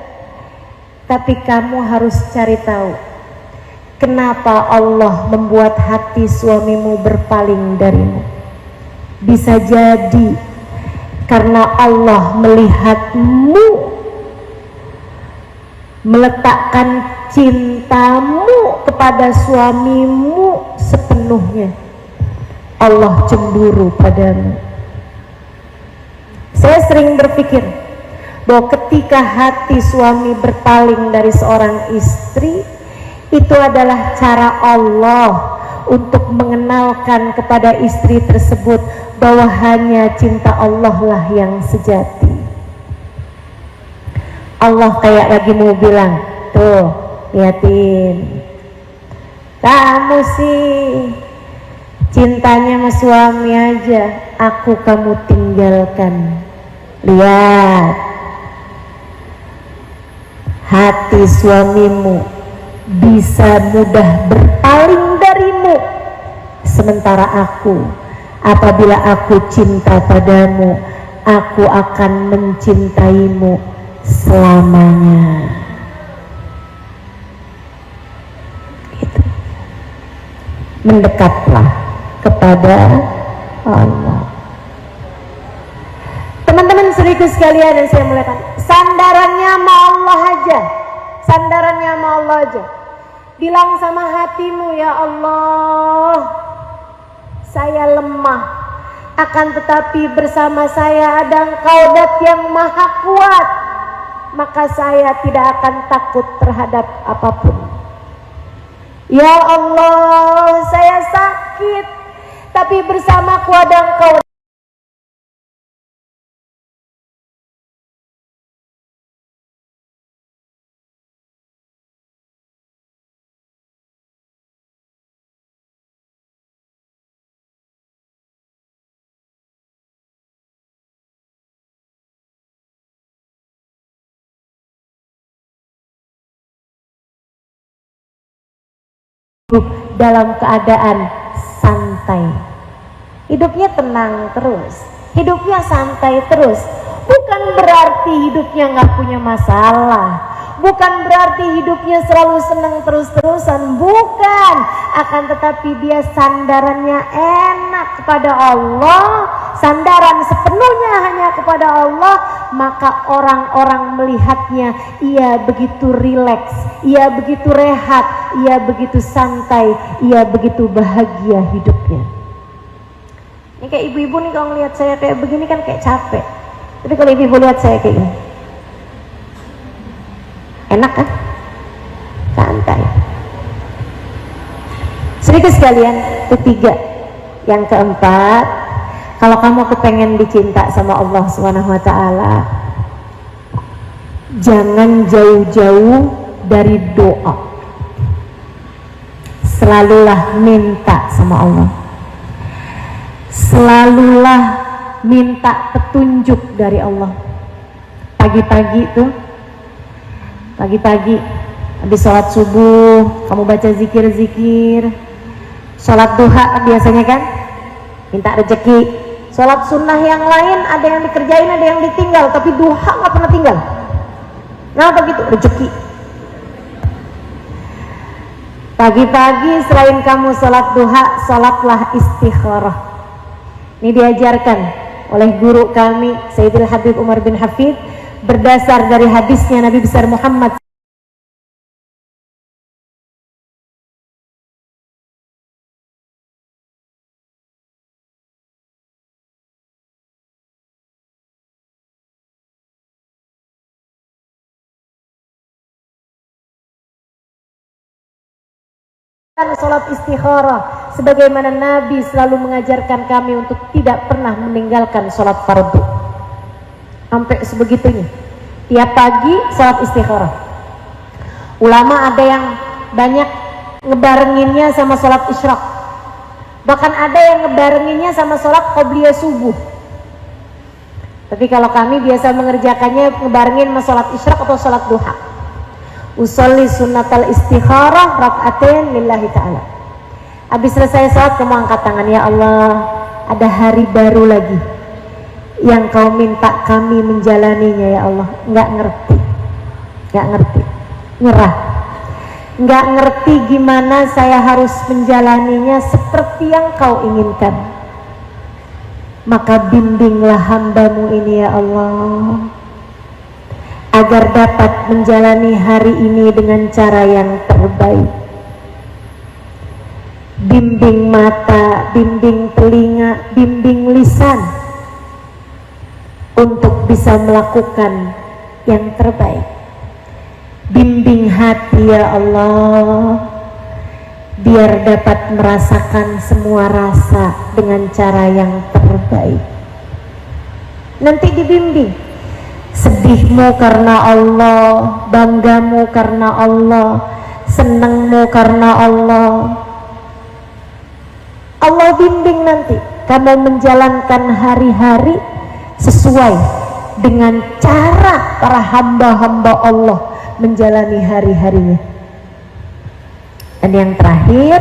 Speaker 1: Tapi kamu harus cari tahu kenapa Allah membuat hati suamimu berpaling darimu. Bisa jadi karena Allah melihatmu meletakkan cintamu kepada suamimu sepenuhnya. Allah cemburu padamu. Saya sering berpikir bahwa ketika hati suami berpaling dari seorang istri, itu adalah cara Allah untuk mengenalkan kepada istri tersebut bahwa hanya cinta Allah lah yang sejati. Allah kayak lagi mau bilang, tuh liatin, kamu sih cintanya sama suami aja, aku kamu tinggalkan. Lihat, hati suamimu bisa mudah berpaling darimu, sementara aku, apabila aku cinta padamu, aku akan mencintaimu selamanya. Gitu. Mendekatlah kepada Allah. Teman-teman saudaraku sekalian yang saya muliakan, sandarannya sama Allah aja, sandarannya sama Allah aja. Bilang sama hatimu, ya Allah, saya lemah, akan tetapi bersama saya ada Engkau Dat yang maha kuat, maka saya tidak akan takut terhadap apapun. Ya Allah, saya sakit, tapi bersamaku ada Engkau. Dalam keadaan santai, hidupnya tenang terus, hidupnya santai terus. Bukan berarti hidupnya nggak punya masalah, bukan berarti hidupnya selalu senang terus-terusan, bukan. Akan tetapi dia sandarannya enak kepada Allah, sandaran sepenuhnya hanya kepada Allah, maka orang-orang melihatnya, ia begitu rileks, ia begitu rehat, ia begitu santai, ia begitu bahagia hidupnya. Ini kayak ibu-ibu nih, kalau ngelihat saya kayak begini kan kayak capek. Tapi kalau ibu-ibu lihat saya kayak gini, enak kan? Santai. Sedikit sekalian, ketiga. Yang keempat, kalau kamu kepengen dicinta sama Allah SWT, jangan jauh-jauh dari doa. Selalulah minta sama Allah, selalulah minta petunjuk dari Allah. Pagi-pagi tuh, pagi-pagi habis sholat subuh kamu baca zikir-zikir. Sholat duha biasanya kan minta rezeki. Sholat sunnah yang lain ada yang dikerjain, ada yang ditinggal, tapi duha nggak pernah tinggal. Kenapa gitu? Rezeki. Pagi-pagi selain kamu sholat duha, sholatlah istikharah. Ini diajarkan oleh guru kami Sayyidil Habib Umar bin Hafid berdasar dari hadisnya Nabi besar Muhammad sholat istikharah, sebagaimana Nabi selalu mengajarkan kami untuk tidak pernah meninggalkan sholat fardu. Sampai sebegitunya, tiap pagi sholat istikharah. Ulama ada yang banyak ngebarenginnya sama sholat isyraq, bahkan ada yang ngebarenginnya sama sholat qobliyah subuh. Tapi kalau kami biasa mengerjakannya ngebarengin sama sholat isyraq atau sholat duha. Usolli sunnatal istikharah rak'atain lillahi ta'ala. Habis selesai sholat kamu angkat tangan, ya Allah, ada hari baru lagi yang kau minta kami menjalaninya ya Allah. Nggak ngerti, nyerah, nggak ngerti gimana saya harus menjalaninya seperti yang kau inginkan. Maka bimbinglah hambamu ini ya Allah, agar dapat menjalani hari ini dengan cara yang terbaik. Bimbing mata, bimbing telinga, bimbing lisan untuk bisa melakukan yang terbaik. Bimbing hati ya Allah, biar dapat merasakan semua rasa dengan cara yang terbaik. Nanti dibimbing, sedihmu karena Allah, banggamu karena Allah, senangmu karena Allah. Allah bimbing nanti kamu menjalankan hari-hari sesuai dengan cara para hamba-hamba Allah menjalani hari-harinya. Dan yang terakhir,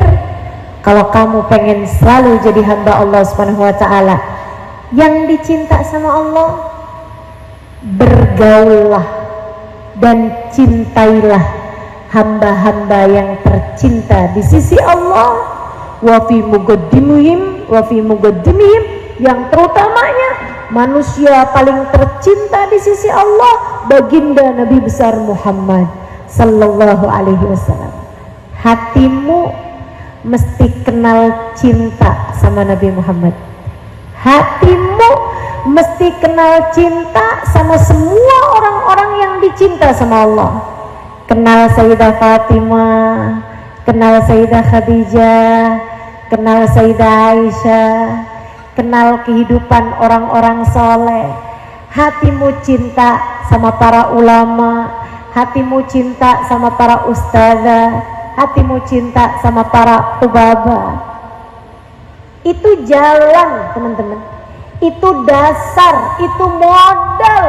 Speaker 1: kalau kamu pengen selalu jadi hamba Allah Subhanahu wa taala yang dicinta sama Allah, bergaullah dan cintailah hamba-hamba yang tercinta di sisi Allah, wa fi muqaddimihim yang terutamanya manusia paling tercinta di sisi Allah, baginda Nabi besar Muhammad sallallahu alaihi wasallam. Hatimu mesti kenal cinta sama Nabi Muhammad. Hatimu mesti kenal cinta sama semua orang-orang yang dicinta sama Allah. Kenal Sayyidah Fatimah, kenal Sayyidah Khadijah, kenal Sayyidah Aisyah, kenal kehidupan orang-orang soleh. Hatimu cinta sama para ulama, hatimu cinta sama para ustazah, hatimu cinta sama para ubaba. Itu jalan teman-teman, itu dasar, itu modal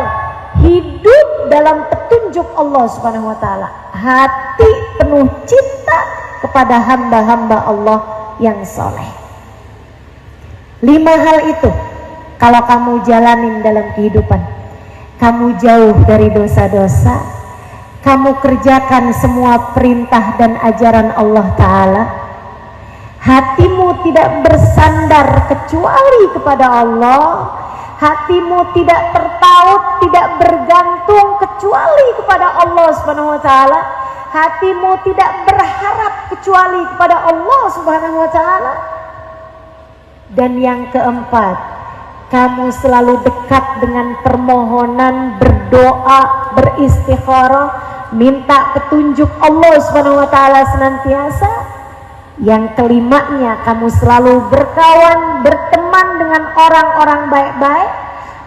Speaker 1: hidup dalam petunjuk Allah Subhanahu wa taala. Hati penuh cinta kepada hamba-hamba Allah yang soleh. 5 hal itu kalau kamu jalanin dalam kehidupan, kamu jauh dari dosa-dosa, kamu kerjakan semua perintah dan ajaran Allah Ta'ala, hatimu tidak bersandar kecuali kepada Allah, hatimu tidak tertaut, tidak bergantung kecuali kepada Allah Subhanahu wa taala, hatimu tidak berharap kecuali kepada Allah Subhanahu wa taala. Dan yang keempat, kamu selalu dekat dengan permohonan, berdoa, beristikharah, minta petunjuk Allah Subhanahu wa taala senantiasa. Yang kelimanya, kamu selalu berkawan, berteman dengan orang-orang baik-baik,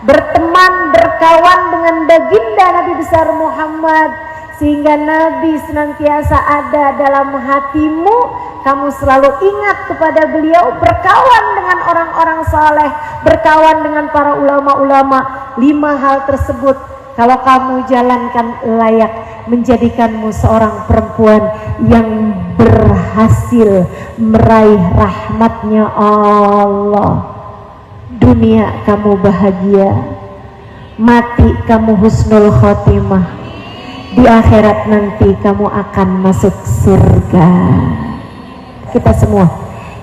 Speaker 1: berkawan dengan baginda Nabi besar Muhammad, sehingga Nabi senantiasa ada dalam hatimu. Kamu selalu ingat kepada beliau, berkawan dengan orang-orang saleh, berkawan dengan para ulama-ulama. 5 hal tersebut kalau kamu jalankan layak menjadikanmu seorang perempuan yang berhasil meraih rahmatnya Allah. Dunia kamu bahagia, mati kamu husnul khotimah, di akhirat nanti kamu akan masuk surga. Kita semua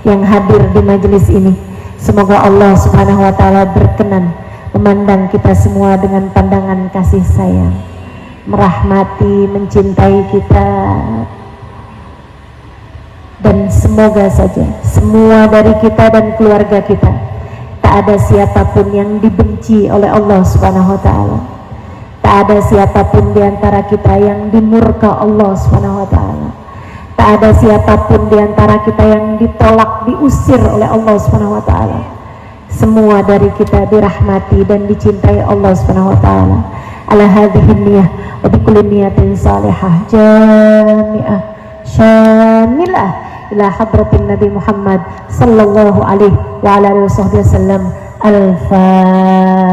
Speaker 1: yang hadir di majelis ini, semoga Allah Subhanahu wa taala berkenan memandang kita semua dengan pandangan kasih sayang, merahmati, mencintai kita, dan semoga saja semua dari kita dan keluarga kita tak ada siapapun yang dibenci oleh Allah Subhanahu wa taala, tak ada siapapun di antara kita yang dimurka Allah Subhanahu wa taala, tak ada siapapun di antara kita yang ditolak, diusir oleh Allah Subhanahu wa taala. Semua dari kita dirahmati dan dicintai Allah Subhanahu wa taala. Ala hadhihi niyyah wa bi kulli niyatin salihah jami'ah syamilah ila hadratin Nabi Muhammad sallallahu alaihi wa ala alihi wasallam. Al-Fatihah.